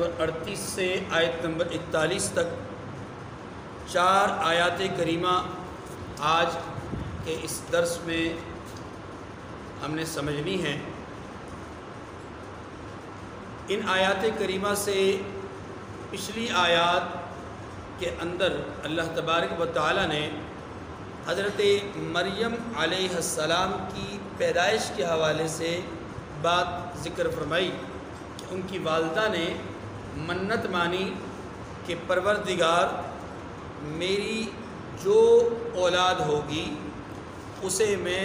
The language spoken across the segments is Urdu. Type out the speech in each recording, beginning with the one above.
نمبر 38 سے آیت نمبر 41 تک 4 آیات کریمہ آج کے اس درس میں ہم نے سمجھنی ہیں۔ ان آیات کریمہ سے پچھلی آیات کے اندر اللہ تبارک و تعالی نے حضرت مریم علیہ السلام کی پیدائش کے حوالے سے بات ذکر فرمائی کہ ان کی والدہ نے منت مانی کہ پروردگار میری جو اولاد ہوگی اسے میں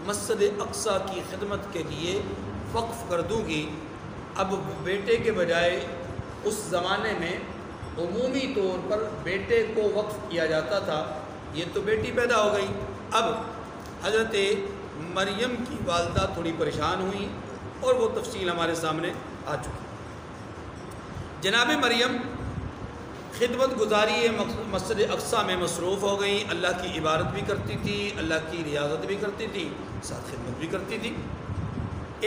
مسجد اقصی کی خدمت کے لیے وقف کر دوں گی۔ اب بیٹے کے بجائے اس زمانے میں عمومی طور پر بیٹے کو وقف کیا جاتا تھا، یہ تو بیٹی پیدا ہو گئی۔ اب حضرت مریم کی والدہ تھوڑی پریشان ہوئی اور وہ تفصیل ہمارے سامنے آ چکی۔ جناب مریم خدمت گزاری مسجد اقصی میں مصروف ہو گئیں، اللہ کی عبادت بھی کرتی تھی، اللہ کی ریاضت بھی کرتی تھی، ساتھ خدمت بھی کرتی تھی۔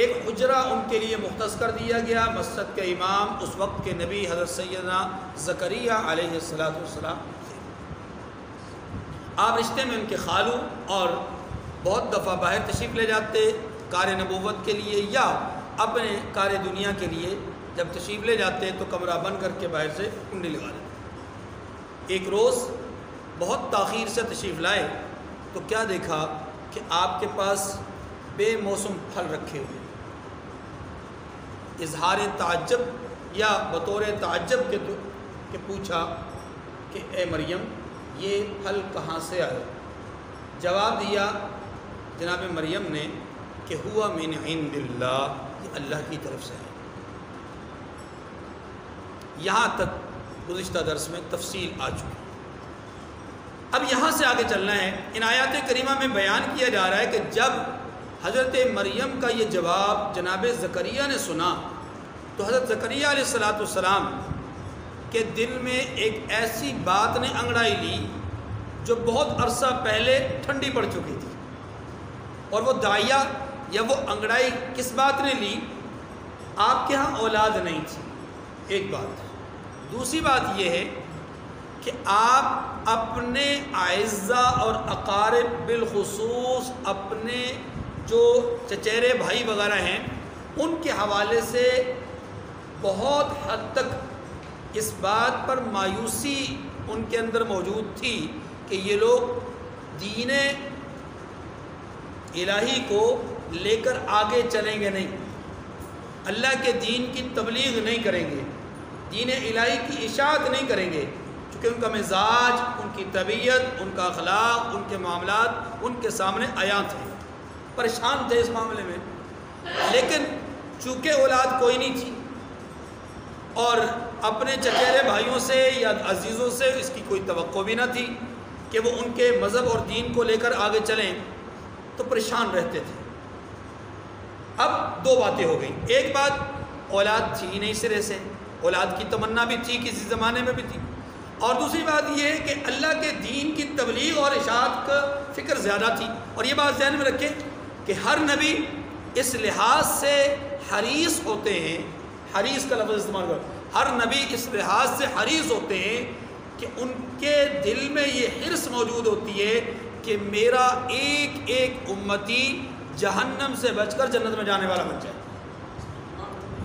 ایک حجرہ ان کے لیے مختص کر دیا گیا۔ مسجد کے امام اس وقت کے نبی حضرت سیدنا زکریا علیہ السلام تھے۔ آپ رشتے میں ان کے خالو اور بہت دفعہ باہر تشریف لے جاتے کار نبوت کے لیے یا اپنے کار دنیا کے لیے، جب تشریف لے جاتے تو کمرہ بند کر کے باہر سے کنڈی لگا لیتے۔ ایک روز بہت تاخیر سے تشریف لائے تو کیا دیکھا کہ آپ کے پاس بے موسم پھل رکھے ہوئے۔ اظہار تعجب یا بطور تعجب کے پوچھا کہ اے مریم یہ پھل کہاں سے آئے؟ جواب دیا جناب مریم نے کہ ہوا من عند اللہ، یہ اللہ کی طرف سے ہے۔ یہاں تک گزشتہ درس میں تفصیل آ چکی۔ اب یہاں سے آگے چلنا ہے۔ ان آیات کریمہ میں بیان کیا جا رہا ہے کہ جب حضرت مریم کا یہ جواب جناب زکریا نے سنا تو حضرت زکریا علیہ السلام کے دل میں ایک ایسی بات نے انگڑائی لی جو بہت عرصہ پہلے ٹھنڈی پڑ چکی تھی، اور وہ داعیہ یا وہ انگڑائی کس بات نے لی؟ آپ کے ہاں اولاد نہیں تھی، ایک بات۔ دوسری بات یہ ہے کہ آپ اپنے اعزاء اور اقارب بالخصوص اپنے جو چچیرے بھائی وغیرہ ہیں ان کے حوالے سے بہت حد تک اس بات پر مایوسی ان کے اندر موجود تھی کہ یہ لوگ دین الہی کو لے کر آگے چلیں گے نہیں، اللہ کے دین کی تبلیغ نہیں کریں گے، دین الہی کی اشاعت نہیں کریں گے، چونکہ ان کا مزاج، ان کی طبیعت، ان کا اخلاق، ان کے معاملات ان کے سامنے عیاں تھے، پریشان تھے اس معاملے میں۔ لیکن چونکہ اولاد کوئی نہیں تھی اور اپنے چچیرے بھائیوں سے یا عزیزوں سے اس کی کوئی توقع بھی نہ تھی کہ وہ ان کے مذہب اور دین کو لے کر آگے چلیں، تو پریشان رہتے تھے۔ اب دو باتیں ہو گئیں۔ ایک بات اولاد تھی نہیں سرے سے، اولاد کی تمنا بھی تھی، کسی زمانے میں بھی تھی، اور دوسری بات یہ ہے کہ اللہ کے دین کی تبلیغ اور اشاعت کا فکر زیادہ تھی۔ اور یہ بات ذہن میں رکھیں کہ ہر نبی اس لحاظ سے حریص ہوتے ہیں، حریص کا لفظ استعمال کرو، ہر نبی اس لحاظ سے حریص ہوتے ہیں کہ ان کے دل میں یہ حرص موجود ہوتی ہے کہ میرا ایک ایک امتی جہنم سے بچ کر جنت میں جانے والا بن جائے۔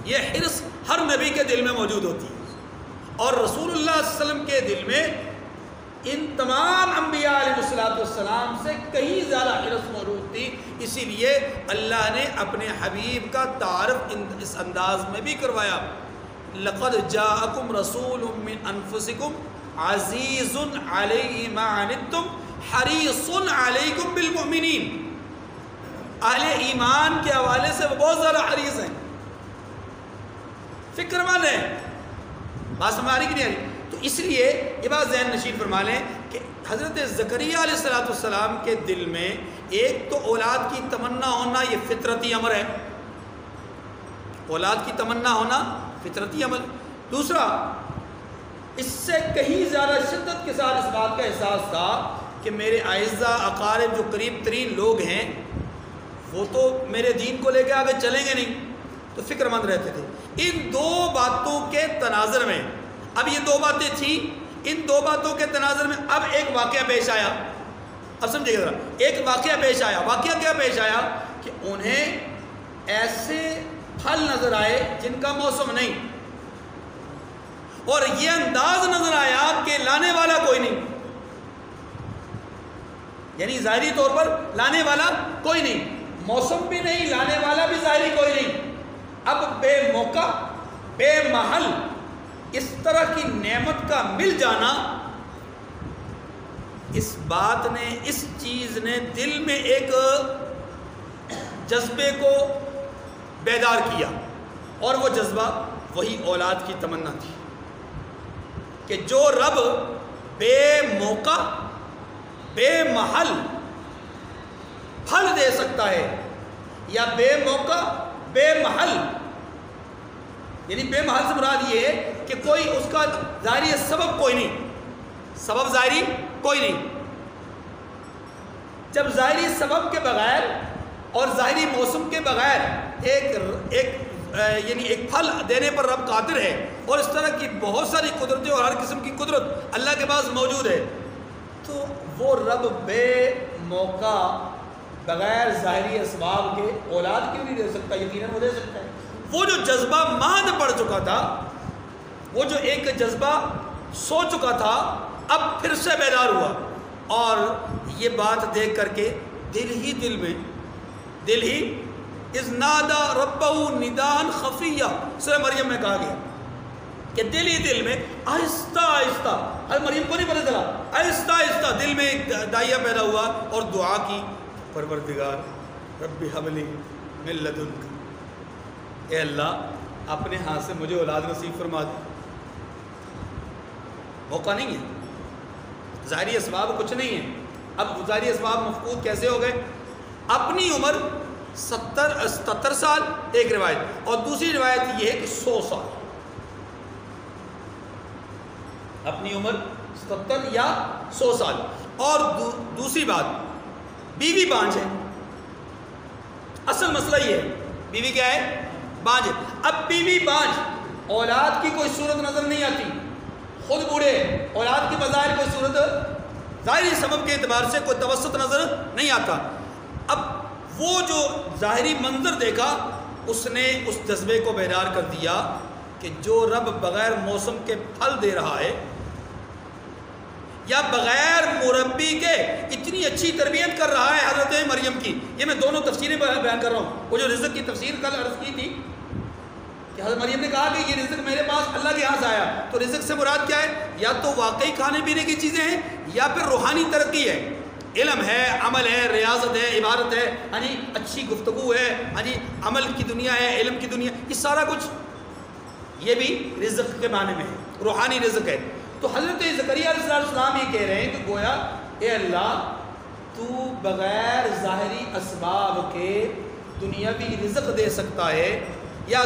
یہ حرص ہر نبی کے دل میں موجود ہوتی ہے، اور رسول اللہ صلی اللہ علیہ وسلم کے دل میں ان تمام انبیاء علیہ السلام سے کہیں زیادہ حرص موجود تھی۔ اسی لیے اللہ نے اپنے حبیب کا تعارف اس انداز میں بھی کروایا، لقد جاءکم رسول من انفسکم عزیز علیہ ما عنتم حریص علیکم بالمؤمنین۔ اہل ایمان کے حوالے سے وہ بہت زیادہ حریص ہیں، فکر مند ہیں۔ بات سمجھ آ رہی کہ نہیں آ رہی؟ تو اس لیے یہ بات ذہن نشین فرما لیں کہ حضرت زکریا علیہ السلام کے دل میں ایک تو اولاد کی تمنا ہونا یہ فطرتی امر ہے، اولاد کی تمنا ہونا فطرتی عمل۔ دوسرا، اس سے کہیں زیادہ شدت کے ساتھ اس بات کا احساس تھا کہ میرے اعزاء اقارب جو قریب ترین لوگ ہیں وہ تو میرے دین کو لے کے آگے چلیں گے نہیں، تو فکر مند رہتے تھے. ان دو باتوں کے تناظر میں، اب یہ دو باتیں تھیں، ان دو باتوں کے تناظر میں اب ایک واقعہ پیش آیا. اب سمجھے گا، ایک واقعہ پیش آیا. واقعہ کیا پیش آیا کہ انہیں ایسے پھل نظر آئے جن کا موسم نہیں، اور یہ انداز نظر آیا کہ لانے والا کوئی نہیں، یعنی ظاہری طور پر لانے والا کوئی نہیں، موسم بھی نہیں، لانے والا بھی ظاہری کوئی نہیں. اب بے موقع بے محل اس طرح کی نعمت کا مل جانا، اس بات نے، اس چیز نے دل میں ایک جذبے کو بیدار کیا، اور وہ جذبہ وہی اولاد کی تمنا تھی کہ جو رب بے موقع بے محل پھل دے سکتا ہے، یا بے موقع بے محل، یعنی بے محل سے مراد یہ ہے کہ کوئی اس کا ظاہری سبب کوئی نہیں، سبب ظاہری کوئی نہیں. جب ظاہری سبب کے بغیر اور ظاہری موسم کے بغیر یعنی ایک پھل دینے پر رب قادر ہے، اور اس طرح کی بہت ساری قدرتیں اور ہر قسم کی قدرت اللہ کے پاس موجود ہے، تو وہ رب بے موقع بغیر ظاہری اسباب کے اولاد کیوں نہیں دے سکتا؟ یقیناً وہ دے سکتا ہے. وہ جو جذبہ ماند پڑ چکا تھا، وہ جو ایک جذبہ سو چکا تھا، اب پھر سے بیدار ہوا، اور یہ بات دیکھ کر کے دل ہی اذ نادا ربہ نداء خفیہ، سورہ مریم میں کہا گیا کہ دل میں آہستہ آہستہ، مریم کو نہیں پتہ چلا، آہستہ آہستہ دل میں ایک داعیہ پیدا ہوا اور دعا کی، پروردگار رب ہب لی من لدنک، اے اللہ اپنے ہاتھ سے مجھے اولاد نصیب فرما دے. موقع نہیں ہے، ظاہری اسباب کچھ نہیں ہے. اب ظاہری اسباب مفقود کیسے ہو گئے؟ اپنی عمر 77 سال ایک روایت، اور دوسری روایت یہ ہے کہ 100 سال. اپنی عمر 77 یا 100 سال. اور دوسری بات، بیوی بانجھ ہے. اصل مسئلہ یہ ہے، بیوی کیا ہے؟ بانجھ ہے. اب بیوی بانجھ، اولاد کی کوئی صورت نظر نہیں آتی، خود بوڑھے، اولاد کی بظاہر کوئی صورت ظاہری سبب کے اعتبار سے کوئی توسط نظر نہیں آتا. اب وہ جو ظاہری منظر دیکھا، اس نے اس جذبے کو بیدار کر دیا کہ جو رب بغیر موسم کے پھل دے رہا ہے، یا بغیر مربی کے اتنی اچھی تربیت کر رہا ہے حضرت مریم کی. یہ میں دونوں تفسیریں بیان کر رہا ہوں. وہ جو رزق کی تفسیر کل عرض کی تھی کہ حضرت مریم نے کہا کہ یہ رزق میرے پاس اللہ کے یہاں سے آیا، تو رزق سے مراد کیا ہے؟ یا تو واقعی کھانے پینے کی چیزیں ہیں، یا پھر روحانی ترقی ہے، علم ہے، عمل ہے، ریاضت ہے، عبادت ہے، اچھی گفتگو ہے، عمل کی دنیا ہے، علم کی دنیا، یہ سارا کچھ یہ بھی رزق کے معنی میں ہے، روحانی رزق ہے. تو حضرت زکریا علیہ السلام یہ کہہ رہے ہیں کہ گویا اے اللہ تو بغیر ظاہری اسباب کے دنیاوی رزق دے سکتا ہے، یا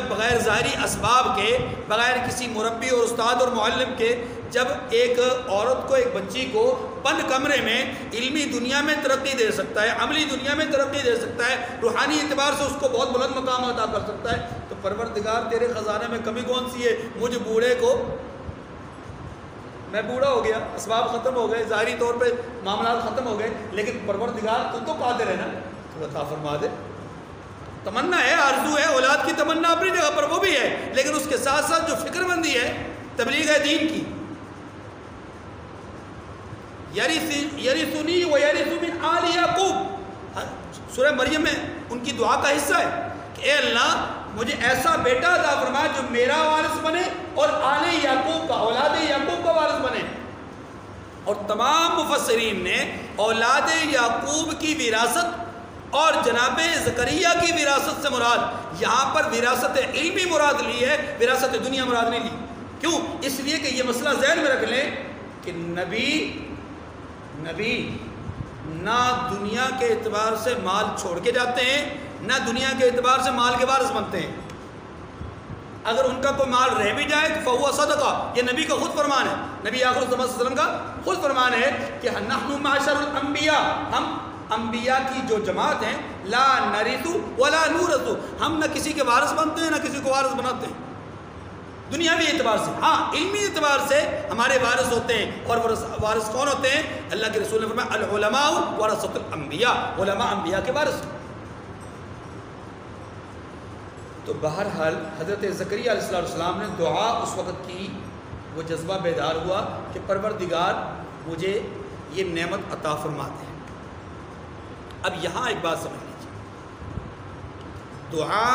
بغیر ظاہری اسباب کے، بغیر کسی مربی اور استاد اور معلم کے، جب ایک عورت کو، ایک بچی کو بند کمرے میں علمی دنیا میں ترقی دے سکتا ہے، عملی دنیا میں ترقی دے سکتا ہے، روحانی اعتبار سے اس کو بہت بلند مقام عطا کر سکتا ہے، تو پروردگار تیرے خزانے میں کمی کون سی ہے؟ مجھ بوڑھے کو، میں بوڑھا ہو گیا، اسباب ختم ہو گئے، ظاہری طور پہ معاملات ختم ہو گئے، لیکن پروردگار تو قادر ہے نا، تو عطا فرما دے. تمنا ہے، آرزو ہے، اولاد کی تمنا اپنی جگہ پر وہ بھی ہے، لیکن اس کے ساتھ ساتھ جو فکر مندی ہے تبلیغ دین کی، یرثنی و یرث من آل یعقوب، سورہ مریم میں ان کی دعا کا حصہ ہے کہ اے اللہ مجھے ایسا بیٹا عطا فرما جو میرا وارث بنے اور آل یعقوب کا، اولاد یعقوب کا وارث بنے. اور تمام مفسرین نے اولاد یعقوب کی وراثت اور جناب زکریا کی وراثت سے مراد یہاں پر وراثت علمی مراد لی ہے، وراثت دنیا مراد نہیں لی. کیوں؟ اس لیے کہ یہ مسئلہ ذہن میں رکھ لیں کہ نبی نہ دنیا کے اعتبار سے مال چھوڑ کے جاتے ہیں، نہ دنیا کے اعتبار سے مال کے وارث بنتے ہیں. اگر ان کا کوئی مال رہ بھی جائے تو فہو صدقہ، یہ نبی کا خود فرمان ہے، نبی آخر الزمان صلی اللہ علیہ وسلم کا خود فرمان ہے کہ نحن معاشر الانبیاء، ہم انبیاء کی جو جماعت ہیں لا نرث ولا نورث، ہم نہ کسی کے وارث بنتے ہیں نہ کسی کو وارث بناتے ہیں دنیاوی اعتبار سے. ہاں علمی اعتبار سے ہمارے وارث ہوتے ہیں. اور وارث کون ہوتے ہیں؟ اللہ کے رسول نے فرمایا العلماء ورثۃ الانبیاء، علماء انبیاء کے وارث. تو بہرحال حضرت زکریا علیہ السلام نے دعا اس وقت کی، وہ جذبہ بیدار ہوا کہ پروردگار مجھے یہ نعمت عطا فرما دے. اب یہاں ایک بات سمجھ لیجیے، دعا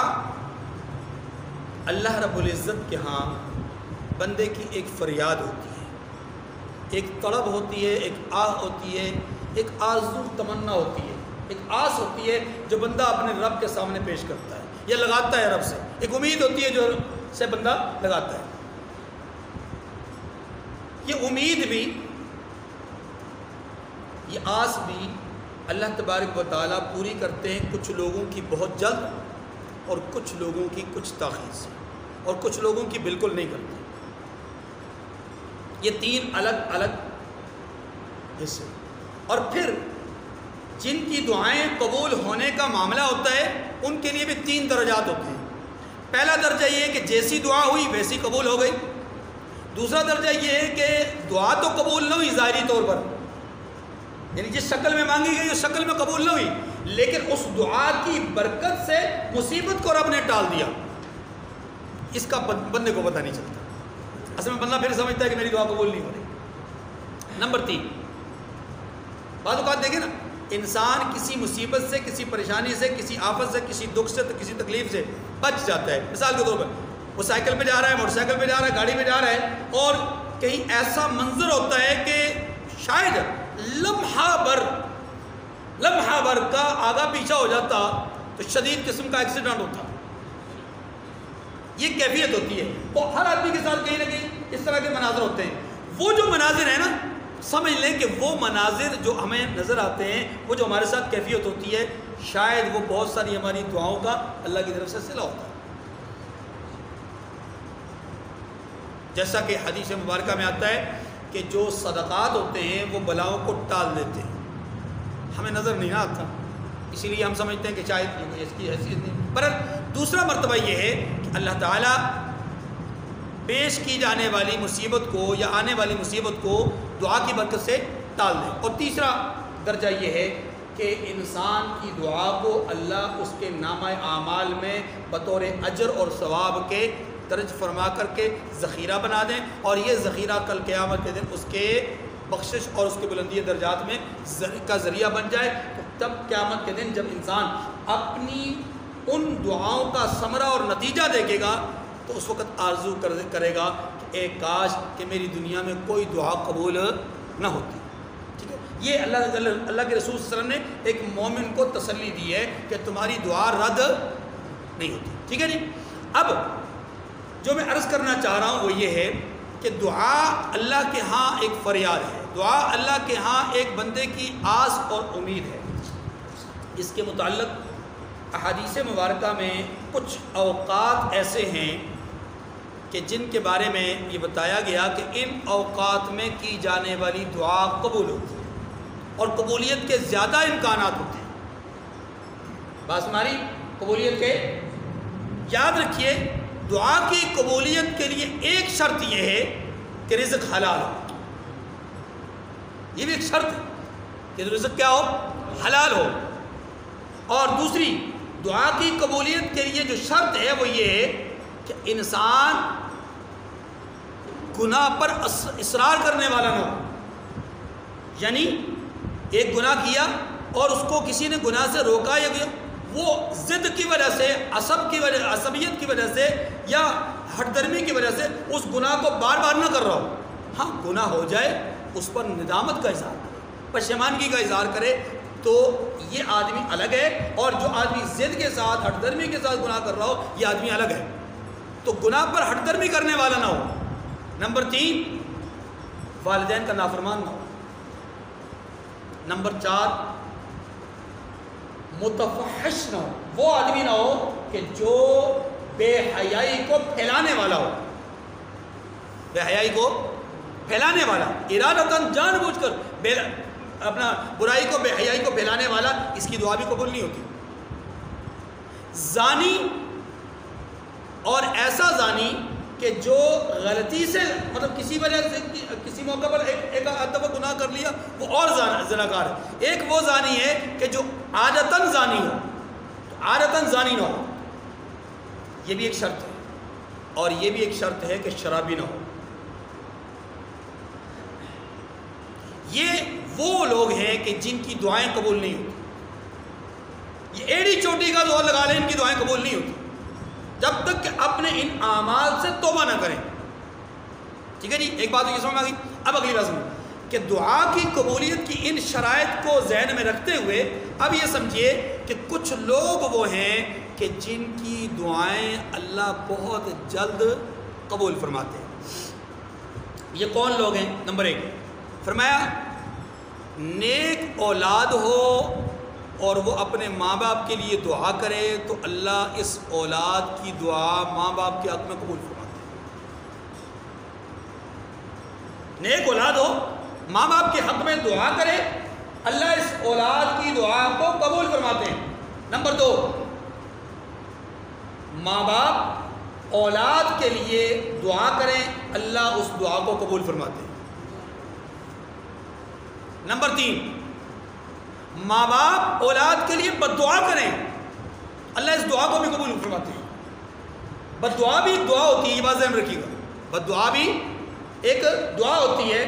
اللہ رب العزت کے ہاں بندے کی ایک فریاد ہوتی ہے، ایک طلب ہوتی ہے، ایک آہ ہوتی ہے، ایک آرزو تمنا ہوتی ہے، ایک آس ہوتی ہے جو بندہ اپنے رب کے سامنے پیش کرتا ہے یا لگاتا ہے رب سے. ایک امید ہوتی ہے جو سے بندہ لگاتا ہے. یہ امید بھی، یہ آس بھی اللہ تبارک و تعالیٰ پوری کرتے ہیں کچھ لوگوں کی بہت جلد اور کچھ لوگوں کی کچھ تاخیر سے، اور کچھ لوگوں کی بالکل نہیں کرتے. یہ تین الگ الگ حصے. اور پھر جن کی دعائیں قبول ہونے کا معاملہ ہوتا ہے ان کے لیے بھی تین درجات ہوتے ہیں. پہلا درجہ یہ ہے کہ جیسی دعا ہوئی ویسی قبول ہو گئی. دوسرا درجہ یہ ہے کہ دعا تو قبول نہ ہوئی ظاہری طور پر، یعنی جس شکل میں مانگی گئی اس شکل میں قبول نہ ہوئی، لیکن اس دعا کی برکت سے مصیبت کو رب نے ٹال دیا. اس کا بندے کو پتہ نہیں چلتا. اصل میں بندہ پھر سمجھتا ہے کہ میری دعا قبول نہیں ہو رہی. نمبر 3، بعض اوقات دیکھیں نا، انسان کسی مصیبت سے، کسی پریشانی سے، کسی آفت سے، کسی دکھ سے، کسی تکلیف سے بچ جاتا ہے. مثال کے طور پر وہ سائیکل پہ جا رہا ہے، موٹر سائیکل پہ جا رہا ہے، گاڑی پہ جا رہا ہے، اور کہیں ایسا منظر ہوتا ہے کہ شاید لمحہ بھر کا آگا پیچھا ہو جاتا تو شدید قسم کا ایکسیڈنٹ ہوتا. یہ کیفیت ہوتی ہے، وہ ہر آدمی کے ساتھ کہیں نہ کہیں اس طرح کے مناظر ہوتے ہیں. وہ جو مناظر ہیں نا، سمجھ لیں کہ وہ مناظر جو ہمیں نظر آتے ہیں، وہ جو ہمارے ساتھ کیفیت ہوتی ہے، شاید وہ بہت ساری ہماری دعاؤں کا اللہ کی طرف سے صلہ ہوتا ہے. جیسا کہ حدیث مبارکہ میں آتا ہے کہ جو صدقات ہوتے ہیں وہ بلاؤں کو ٹال دیتے ہیں. ہمیں نظر نہیں آتا، اسی لیے ہم سمجھتے ہیں کہ شاید اس کی حیثیت نہیں. پر دوسرا مرتبہ یہ ہے کہ اللہ تعالیٰ پیش کی جانے والی مصیبت کو یا آنے والی مصیبت کو دعا کی برکت سے ٹال دے. اور تیسرا درجہ یہ ہے کہ انسان کی دعا کو اللہ اس کے نامہ اعمال میں بطور اجر اور ثواب کے درج فرما کر کے ذخیرہ بنا دیں، اور یہ ذخیرہ کل قیامت کے دن اس کے بخشش اور اس کے بلندی درجات میں کا ذریعہ بن جائے. تو تب قیامت کے دن جب انسان اپنی ان دعاؤں کا ثمرہ اور نتیجہ دیکھے گا تو اس وقت آرزو کرے گا کہ اے کاش کہ میری دنیا میں کوئی دعا قبول نہ ہوتی. ٹھیک ہے، یہ اللہ کے رسول صلی اللہ علیہ وسلم نے ایک مومن کو تسلی دی ہے کہ تمہاری دعا رد نہیں ہوتی. ٹھیک ہے جی. اب جو میں عرض کرنا چاہ رہا ہوں وہ یہ ہے کہ دعا اللہ کے ہاں ایک فریاد ہے، دعا اللہ کے ہاں ایک بندے کی آس اور امید ہے. اس کے متعلق احادیث مبارکہ میں کچھ اوقات ایسے ہیں کہ جن کے بارے میں یہ بتایا گیا کہ ان اوقات میں کی جانے والی دعا قبول ہوتی ہے اور قبولیت کے زیادہ امکانات ہوتے ہیں. بات ہماری قبولیت کے، یاد رکھیے دعا کی قبولیت کے لیے ایک شرط یہ ہے کہ رزق حلال ہو. یہ بھی ایک شرط ہے کہ رزق کیا ہو؟ حلال ہو. اور دوسری دعا کی قبولیت کے لیے جو شرط ہے وہ یہ ہے کہ انسان گناہ پر اصرار کرنے والا نہ ہو. یعنی ایک گناہ کیا اور اس کو کسی نے گناہ سے روکا یا وہ ضد کی وجہ سے، عصبیت کی وجہ سے یا ہٹ درمی کی وجہ سے اس گناہ کو بار بار نہ کر رہا ہو. ہاں گناہ ہو جائے اس پر ندامت کا اظہار کرے، پشیمانگی کا اظہار کرے، تو یہ آدمی الگ ہے. اور جو آدمی ضد کے ساتھ ہٹ درمی کے ساتھ گناہ کر رہا ہو یہ آدمی الگ ہے. تو گناہ پر ہٹ درمی کرنے والا نہ ہو. نمبر 3 والدین کا نافرمان نہ ہو. نمبر 4 متفحش نہ ہو. وہ آدمی نہ ہو کہ جو بے حیائی کو پھیلانے والا ہو. بے حیائی کو پھیلانے والا ارادتاً جان بوجھ کر اپنا برائی کو بے حیائی کو پھیلانے والا، اس کی دعا بھی قبول نہیں ہوتی۔ زانی اور ایسا زانی کہ جو غلطی سے مطلب کسی وجہ سے کسی موقع پر ایک دفعہ گناہ کر لیا وہ اور زناکار ہے۔ ایک وہ زانی ہے کہ جو عادتاً زانی ہو، عادتاً زانی نہ ہو، یہ بھی ایک شرط ہے۔ اور یہ بھی ایک شرط ہے کہ شرابی نہ ہو۔ یہ وہ لوگ ہیں کہ جن کی دعائیں قبول نہیں ہوتی۔ یہ ایڑی چوٹی کا دعا لگا لیں، ان کی دعائیں قبول نہیں ہوتی جب تک کہ اپنے ان اعمال سے توبہ نہ کریں۔ ٹھیک ہے جی، ایک بات یہ سمجھ میں آ گئی۔ اب اگلی بات سمجھیں کہ دعا کی قبولیت کی ان شرائط کو ذہن میں رکھتے ہوئے اب یہ سمجھیے کہ کچھ لوگ وہ ہیں کہ جن کی دعائیں اللہ بہت جلد قبول فرماتے ہیں۔ یہ کون لوگ ہیں؟ نمبر 1 فرمایا نیک اولاد ہو اور وہ اپنے ماں باپ کے لیے دعا کرے تو اللہ اس اولاد کی دعا ماں باپ کے حق میں قبول فرماتے ہیں۔ نیک اولاد ہو، ماں باپ کے حق میں دعا کرے، اللہ اس اولاد کی دعا کو قبول فرماتے ہیں۔ نمبر 2 ماں باپ اولاد کے لیے دعا کریں، اللہ اس دعا کو قبول فرماتے ہیں۔ نمبر 3 ماں باپ اولاد کے لیے بد دعا کریں، اللہ اس دعا کو بھی قبول فرماتے ہیں۔ بد دعا بھی ایک دعا ہوتی ہے، یہ بات ذہن رکھیے گا۔ بد دعا بھی ایک دعا ہوتی ہے۔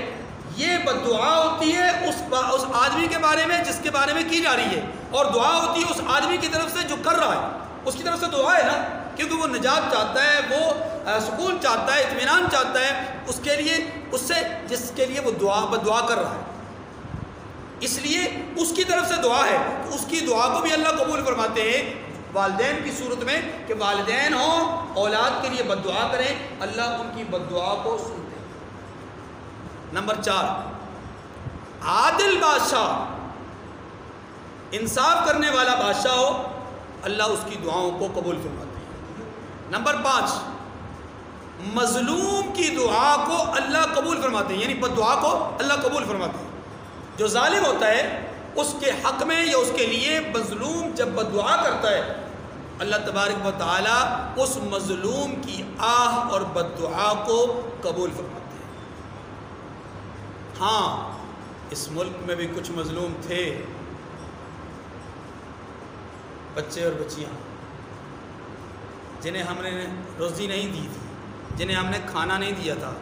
یہ بد دعا ہوتی ہے اس آدمی کے بارے میں جس کے بارے میں کی جا رہی ہے، اور دعا ہوتی ہے اس آدمی کی طرف سے جو کر رہا ہے، اس کی طرف سے دعا ہے نا، کیونکہ وہ نجات چاہتا ہے، وہ سکون چاہتا ہے، اطمینان چاہتا ہے اس کے لیے، اس سے جس کے لیے وہ بد دعا کر رہا ہے، اس لیے اس کی طرف سے دعا ہے تو اس کی دعا کو بھی اللہ قبول فرماتے ہیں۔ والدین کی صورت میں کہ والدین ہوں اولاد کے لیے بد دعا کریں، اللہ ان کی بد دعا کو سنتے ہیں۔ نمبر 4 عادل بادشاہ، انصاف کرنے والا بادشاہ ہو، اللہ اس کی دعاؤں کو قبول فرماتے ہیں۔ نمبر 5 مظلوم کی دعا کو اللہ قبول فرماتے ہیں، یعنی بد دعا کو اللہ قبول فرماتے ہیں۔ جو ظالم ہوتا ہے اس کے حق میں یا اس کے لیے مظلوم جب بد دعا کرتا ہے، اللہ تبارک و تعالی اس مظلوم کی آہ اور بد دعا کو قبول فرماتے ہیں۔ ہاں اس ملک میں بھی کچھ مظلوم تھے، بچے اور بچیاں جنہیں ہم نے روزی نہیں دی تھی، جنہیں ہم نے کھانا نہیں دیا تھا،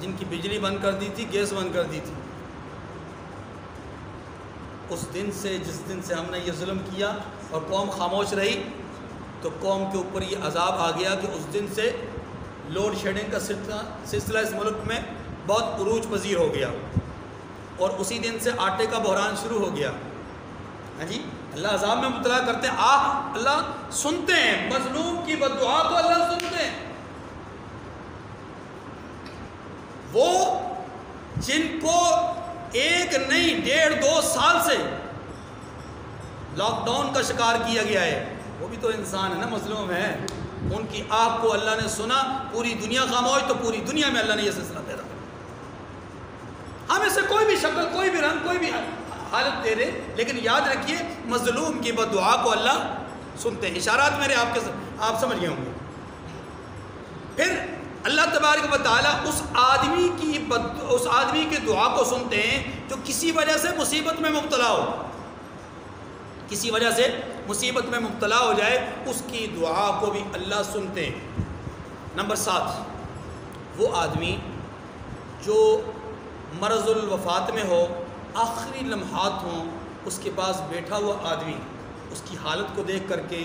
جن کی بجلی بند کر دی تھی، گیس بند کر دی تھی۔ اس دن سے، جس دن سے ہم نے یہ ظلم کیا اور قوم خاموش رہی، تو قوم کے اوپر یہ عذاب آ گیا کہ اس دن سے لوڈ شیڈنگ کا سلسلہ اس ملک میں بہت عروج پذیر ہو گیا، اور اسی دن سے آٹے کا بحران شروع ہو گیا۔ ہاں جی، اللہ عذاب میں مبتلا کرتے ہیں، اللہ سنتے ہیں، مظلوم کی بد دعا کو اللہ سنتے ہیں۔ وہ جن کو 1 نہیں 1.5-2 سال سے لاک ڈاؤن کا شکار کیا گیا ہے، وہ بھی تو انسان ہے نا، مظلوم ہے۔ ان کی آہ کو اللہ نے سنا، پوری دنیا خاموش، تو پوری دنیا میں اللہ نے یہ سلسلہ پیدا کیا۔ ہم اسے کوئی بھی شکل، کوئی بھی رنگ، کوئی بھی حالت دے رہے، لیکن یاد رکھیے مظلوم کی بد دعا کو اللہ سنتے ہیں۔ اشارات میرے آپ سمجھ گئے ہوں گے۔ پھر اللہ تبارک و تعالیٰ اس آدمی کی دعا کو سنتے ہیں جو کسی وجہ سے مصیبت میں مبتلا ہو، کسی وجہ سے مصیبت میں مبتلا ہو جائے، اس کی دعا کو بھی اللہ سنتے ہیں۔ نمبر 7 وہ آدمی جو مرض الوفات میں ہو، آخری لمحات ہوں، اس کے پاس بیٹھا ہوا آدمی اس کی حالت کو دیکھ کر کے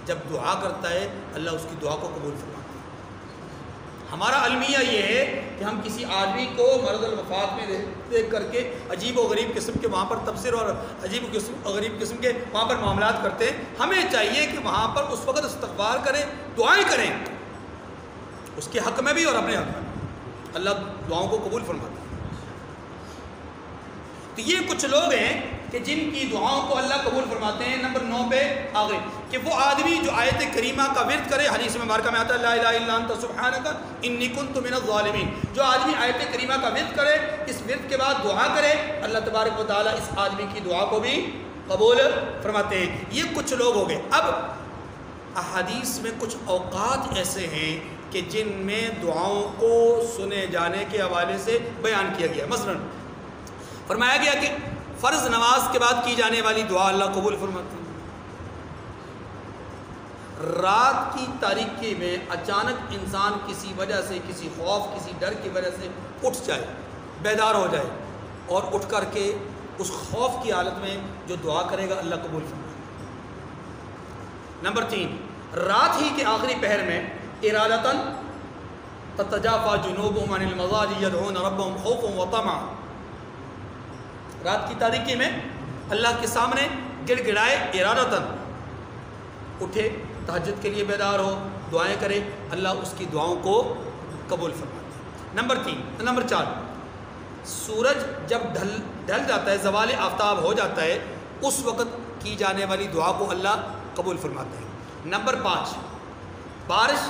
جب دعا کرتا ہے، اللہ اس کی دعا کو قبول فرماتا ہے۔ ہمارا المیہ یہ ہے کہ ہم کسی آدمی کو مرض الوفات میں دیکھ کر کے عجیب و غریب قسم کے وہاں پر تبصرے اور عجیب و غریب قسم کے وہاں پر معاملات کرتے ہیں۔ ہمیں چاہیے کہ وہاں پر اس وقت استغفار کریں، دعائیں کریں، اس کے حق میں بھی اور اپنے حق میں بھی، اللہ دعاؤں کو قبول فرماتا ہے۔ تو یہ کچھ لوگ ہیں کہ جن کی دعاؤں کو اللہ قبول فرماتے ہیں. نمبر 9 پہ آخری کہ وہ آدمی جو آیت کریمہ کا ورد کرے. حدیث مبارکہ میں آتا ہے لا الہ الا انت سبحانک انی کنت من الظالمین. جو آدمی آیت کریمہ کا ورد کرے, اس ورد کے بعد دعا کرے, اللہ تبارک و تعالیٰ اس آدمی کی دعا کو بھی قبول فرماتے ہیں. یہ کچھ لوگ ہو گئے. اب احادیث میں کچھ اوقات ایسے ہیں کہ جن میں دعاؤں کو سنے جانے کے حوالے سے بیان کیا گیا. مثلا فرمایا گیا کہ فرض نماز کے بعد کی جانے والی دعا اللہ قبول فرماتے ہیں. رات کی تاریکی میں اچانک انسان کسی وجہ سے, کسی خوف, کسی ڈر کی وجہ سے اٹھ جائے, بیدار ہو جائے, اور اٹھ کر کے اس خوف کی حالت میں جو دعا کرے گا اللہ قبول فرمائے. نمبر 3, رات ہی کے آخری پہر میں ارادتاً تتجافى جنوبهم عن المضاجع يدعون ربهم خوفا وطمعا. رات کی تاریکی میں اللہ کے سامنے گڑ گڑائے, ارادتاً اٹھے, تہجد کے لیے بیدار ہو, دعائیں کرے, اللہ اس کی دعاؤں کو قبول فرماتے ہیں. نمبر 4, سورج جب ڈھل جاتا ہے, زوال آفتاب ہو جاتا ہے, اس وقت کی جانے والی دعا کو اللہ قبول فرماتے ہیں. نمبر 5, بارش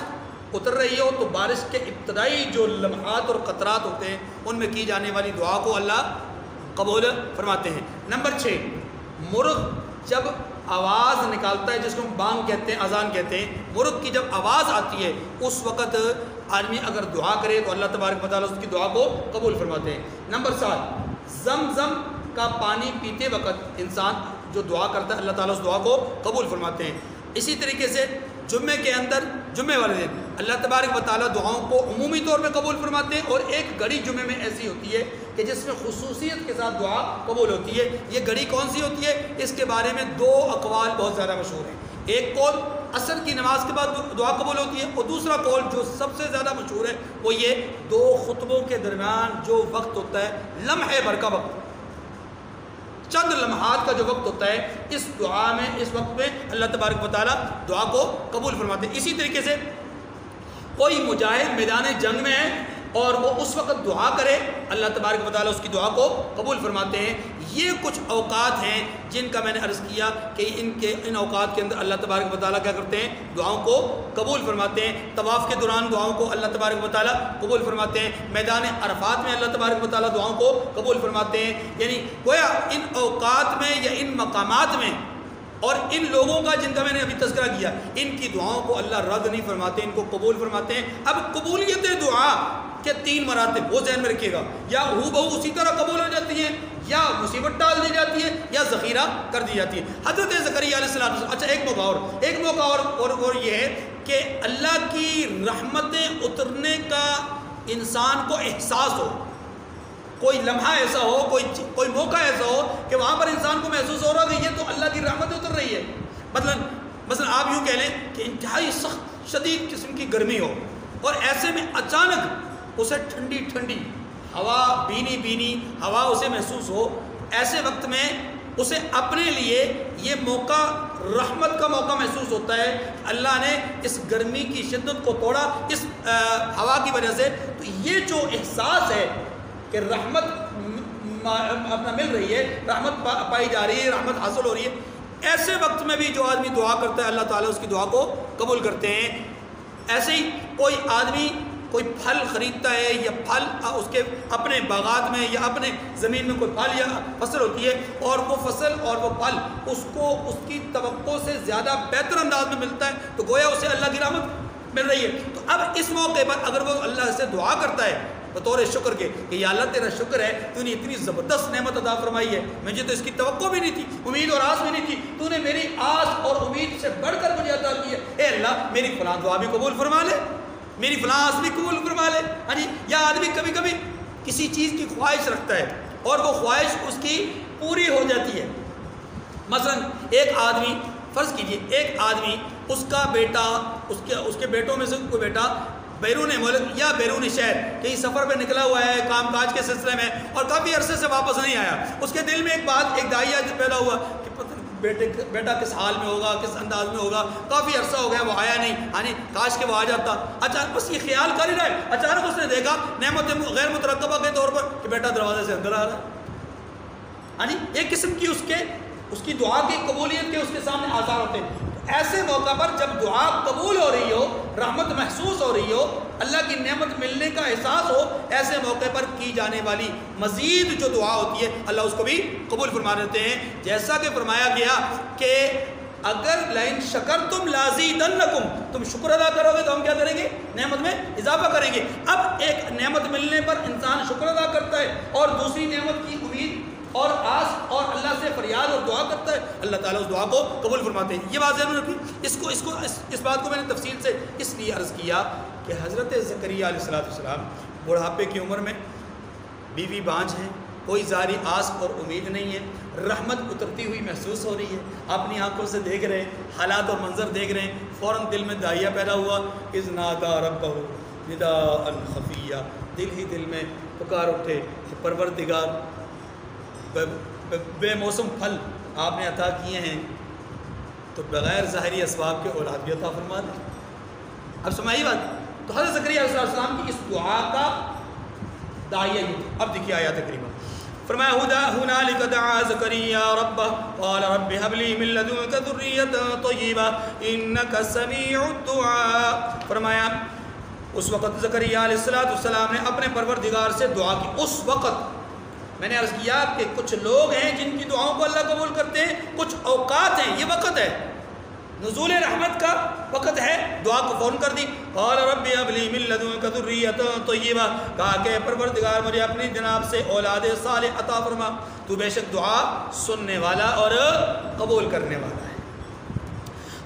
اتر رہی ہو تو بارش کے ابتدائی جو لمحات اور قطرات ہوتے ہیں ان میں کی جانے والی دعا کو اللہ قبول فرماتے ہیں. نمبر 6, مرغ جب آواز نکالتا ہے, جس کو ہم بانگ کہتے ہیں, اذان کہتے ہیں, مرغ کی جب آواز آتی ہے اس وقت آدمی اگر دعا کرے تو اللہ تبارک و تعالیٰ اس کی دعا کو قبول فرماتے ہیں. نمبر 7, زمزم کا پانی پیتے وقت انسان جو دعا کرتا ہے اللہ تعالیٰ اس دعا کو قبول فرماتے ہیں. اسی طریقے سے جمعے کے اندر, جمعے والے دن اللہ تبارک و تعالیٰ دعاؤں کو عمومی طور پہ قبول فرماتے ہیں, اور ایک گھڑی جمعے میں ایسی ہوتی ہے کہ جس میں خصوصیت کے ساتھ دعا قبول ہوتی ہے. یہ گھڑی کون سی ہوتی ہے؟ اس کے بارے میں 2 اقوال بہت زیادہ مشہور ہیں. ایک قول عصر کی نماز کے بعد دعا قبول ہوتی ہے, اور دوسرا قول جو سب سے زیادہ مشہور ہے وہ یہ 2 خطبوں کے درمیان جو وقت ہوتا ہے, لمحے بھر کا وقت, چند لمحات کا جو وقت ہوتا ہے, اس دعا میں, اس وقت میں اللہ تبارک و تعالیٰ دعا کو قبول فرماتے ہیں. اسی طریقے سے کوئی مجاہد میدان جنگ میں ہے اور وہ اس وقت دعا کرے, اللہ تبارک و تعالیٰ اس کی دعا کو قبول فرماتے ہیں. یہ کچھ اوقات ہیں جن کا میں نے عرض کیا کہ ان اوقات کے اندر اللہ تبارک و تعالیٰ کیا کرتے ہیں, دعاؤں کو قبول فرماتے ہیں. طواف کے دوران دعاؤں کو اللہ تبارک و تعالیٰ قبول فرماتے ہیں. میدان عرفات میں اللہ تبارک و تعالیٰ دعاؤں کو قبول فرماتے ہیں. یعنی گویا ان اوقات میں یا ان مقامات میں اور ان لوگوں کا جن کا میں نے ابھی تذکرہ کیا, ان کی دعاؤں کو اللہ رد نہیں فرماتے, ان کو قبول فرماتے ہیں. اب قبولیت دعا کے 3 مراتب وہ ذہن میں رکھیے گا, یا ہو بہو اسی طرح قبول ہو جاتی ہیں, یا مصیبت ڈال دی جاتی ہے, یا ذخیرہ کر دی جاتی ہے. حضرت زکریا علیہ السلام, اچھا ایک موقع اور یہ ہے کہ اللہ کی رحمتیں اترنے کا انسان کو احساس ہو, کوئی لمحہ ایسا ہو, کوئی موقع ایسا ہو کہ وہاں پر انسان کو محسوس ہو رہا کہ یہ تو اللہ کی رحمت اتر رہی ہے. مثلا آپ یوں کہہ لیں کہ انتہائی سخت شدید قسم کی گرمی ہو, اور ایسے میں اچانک اسے ٹھنڈی ٹھنڈی ہوا, بینی ہوا اسے محسوس ہو. ایسے وقت میں اسے اپنے لیے یہ موقع, رحمت کا موقع محسوس ہوتا ہے. اللہ نے اس گرمی کی شدت کو توڑا اس ہوا کی وجہ سے. تو یہ جو احساس ہے کہ رحمت اپنا مل رہی ہے, رحمت پائی جا رہی ہے, رحمت حاصل ہو رہی ہے, ایسے وقت میں بھی جو آدمی دعا کرتا ہے اللہ تعالیٰ اس کی دعا کو قبول کرتے ہیں. ایسے ہی کوئی آدمی کوئی پھل خریدتا ہے, یا پھل اس کے اپنے باغات میں یا اپنے زمین میں کوئی پھل یا فصل ہوتی ہے, اور وہ فصل اور وہ پھل اس کو اس کی توقع سے زیادہ بہتر انداز میں ملتا ہے, تو گویا اسے اللہ کی رحمت مل رہی ہے. تو اب اس موقع پر اگر وہ اللہ سے دعا کرتا ہے بطور شکر کے کہ یا اللہ تیرا شکر ہے, تو نے اتنی زبردست نعمت عطا فرمائی ہے, مجھے تو اس کی توقع بھی نہیں تھی, امید اور آس بھی نہیں تھی, تو نے میری آس اور امید سے بڑھ کر مجھے عطا کی ہے. اے اللہ میری فلاں دعا بھی قبول فرما لے, میری فلاں آس بھی قبول فرما لے. ہاں جی. یا آدمی کبھی کبھی کسی چیز کی خواہش رکھتا ہے اور وہ خواہش اس کی پوری ہو جاتی ہے. مثلا ایک آدمی, فرض کیجئے ایک آدمی, اس کا بیٹا, اس کے بیٹوں میں سے کوئی بیٹا بیرون ملک یا بیرون شہر کہیں سفر پہ نکلا ہوا ہے کام کاج کے سلسلے میں, اور کافی عرصے سے واپس نہیں آیا. اس کے دل میں ایک داعیہ پیدا ہوا کہ بیٹا کس حال میں ہوگا, کس انداز میں ہوگا, کافی عرصہ ہو گیا وہ آیا نہیں, یعنی کاش کہ وہ آ جاتا. اچانک بس یہ خیال کر ہی رہا ہے, اچانک اس نے دیکھا نعمت غیر مترقبہ کے طور پر کہ بیٹا دروازے سے اندر آ رہا ہے. ہاں جی، ایک قسم کی اس کی دعا کی قبولیت کے اس کے سامنے آثار ہوتے ہیں۔ ایسے موقع پر جب دعا قبول ہو رہی ہو، رحمت محسوس ہو رہی ہو، اللہ کی نعمت ملنے کا احساس ہو، ایسے موقع پر کی جانے والی مزید جو دعا ہوتی ہے اللہ اس کو بھی قبول فرما دیتے ہیں۔ جیسا کہ فرمایا گیا کہ اگر لئن شکرتم لازیدنکم، تم شکر ادا کرو گے تو ہم کیا کریں گے؟ نعمت میں اضافہ کریں گے۔ اب ایک نعمت ملنے پر انسان شکر ادا کرتا ہے اور دوسری نعمت کی امید اور آس اور اللہ سے فریاد اور دعا کرتا ہے، اللہ تعالیٰ اس دعا کو قبول فرماتے ہیں۔ یہ بات ضرور رکھیں۔ اس بات کو میں نے تفصیل سے اس لیے عرض کیا کہ حضرت زکریا علیہ السلام بڑھاپے کی عمر میں، بیوی بانجھ ہیں، کوئی ظاہری آس اور امید نہیں ہے، رحمت اترتی ہوئی محسوس ہو رہی ہے، اپنی آنکھوں سے دیکھ رہے ہیں، حالات اور منظر دیکھ رہے ہیں، فوراً دل میں داعیہ پیدا ہوا، اذ نادى ربہ نداء خفیہ، دل ہی دل میں پکار اٹھے کہ پروردگار بے موسم پھل آپ نے عطا کیے ہیں تو بغیر ظاہری اسباب کے اولاد بھی عطا فرما دیں۔ اب سمائی بات، تو حضرت زکریا علیہ السلام کی اس دعا کا داعیہ یہ تھا۔ اب دیکھیے آیات کریمہ، فرمایا ہنالک دعا زکریا ربہ قال رب هب لي من لدنك ذریة طیبہ انک سمیع الدعاء۔ فرمایا اس وقت زکریا علیہ السلام نے اپنے پروردگار سے دعا کی۔ اس وقت میں نے عرض کیا کہ کچھ لوگ ہیں جن کی دعاؤں کو اللہ قبول کرتے ہیں، کچھ اوقات ہیں، یہ وقت ہے، نزول رحمت کا وقت ہے، دعا کو فون کر دی۔ قال رب هب لي من لدنك ذریة طیبہ، کہا کہ پروردگار مجھے اپنی جناب سے اولاد صالح عطا فرما، تو بے شک دعا سننے والا اور قبول کرنے والا ہے۔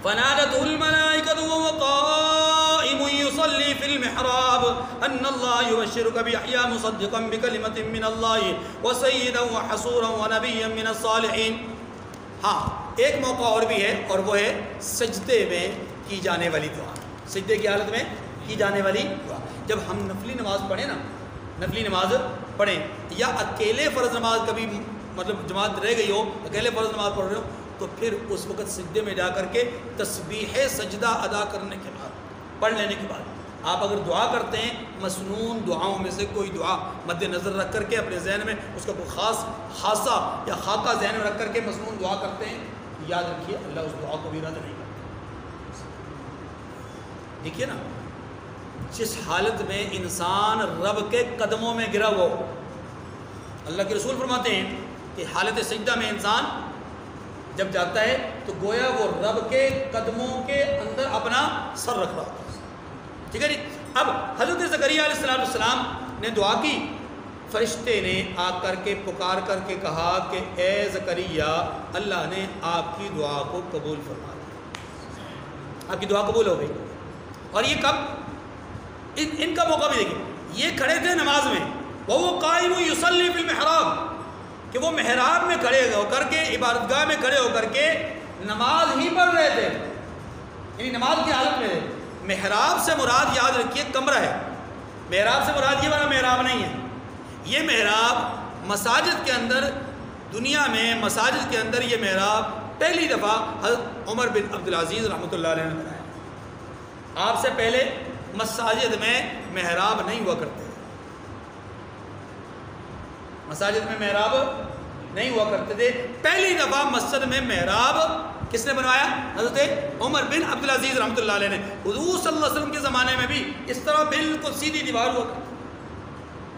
فنادته الملائکۃ وهو قائم يصلي في المحراب ان الله يبشرك بيحيى مصدقا بكلمة من الله وسيدا وحصورا ونبيا من الصالحين۔ ہاں ایک موقع اور بھی ہے، اور وہ ہے سجدے میں کی جانے والی دعا، سجدے کی حالت میں کی جانے والی دعا۔ جب ہم نفلی نماز پڑھیں نا، نفلی نماز پڑھیں یا اکیلے فرض نماز کبھی مطلب جماعت رہ گئی ہو، اکیلے فرض نماز پڑھ رہے ہو، تو پھر اس وقت سجدے میں جا کر کے تسبیح سجدہ ادا کرنے کے بعد، پڑھ لینے کے بعد آپ اگر دعا کرتے ہیں، مسنون دعاؤں میں سے کوئی دعا مد نظر رکھ کر کے اپنے ذہن میں اس کا کوئی خاص خاصہ یا خاکہ ذہن میں رکھ کر کے مسنون دعا کرتے ہیں، یاد رکھیے اللہ اس دعا کو بھی رد نہیں کرتا۔ دیکھیے نا، جس حالت میں انسان رب کے قدموں میں گرا ہوا ہو، اللہ کے رسول فرماتے ہیں کہ حالت سجدہ میں انسان جب جاتا ہے تو گویا وہ رب کے قدموں کے اندر اپنا سر رکھ رہا ہوتا ہے، ٹھیک ہے جی۔ اب حضرت زکریا علیہ السلام نے دعا کی، فرشتے نے آ کر کے پکار کر کے کہا کہ اے زکریا، اللہ نے آپ کی دعا کو قبول فرما لیا، آپ کی دعا قبول ہو گئی۔ اور یہ کب؟ ان کا موقع بھی دیکھیں، یہ کھڑے تھے نماز میں، وہ قائم یصلی فی المحراب، کہ وہ محراب میں کھڑے ہو کر کے، عبادت گاہ میں کھڑے ہو کر کے نماز ہی پڑھ رہے تھے، یعنی نماز کی حالت میں۔ محراب سے مراد یاد رکھیے کمرہ ہے، محراب سے مراد یہ والا محراب نہیں ہے۔ یہ محراب مساجد کے اندر، دنیا میں مساجد کے اندر یہ محراب پہلی دفعہ حضرت عمر بن عبدالعزیز رحمۃ اللہ علیہ نے بنایا۔ آپ سے پہلے مساجد میں محراب نہیں ہوا کرتے، مساجد میں محراب نہیں ہوا کرتے تھے، پہلی دفعہ مسجد میں محراب کس نے بنوایا؟ حضرت عمر بن عبدالعزیز رحمۃ اللہ علیہ نے۔ حضور صلی اللہ علیہ وسلم کے زمانے میں بھی اس طرح بالکل سیدھی دیوار ہوا کرتی،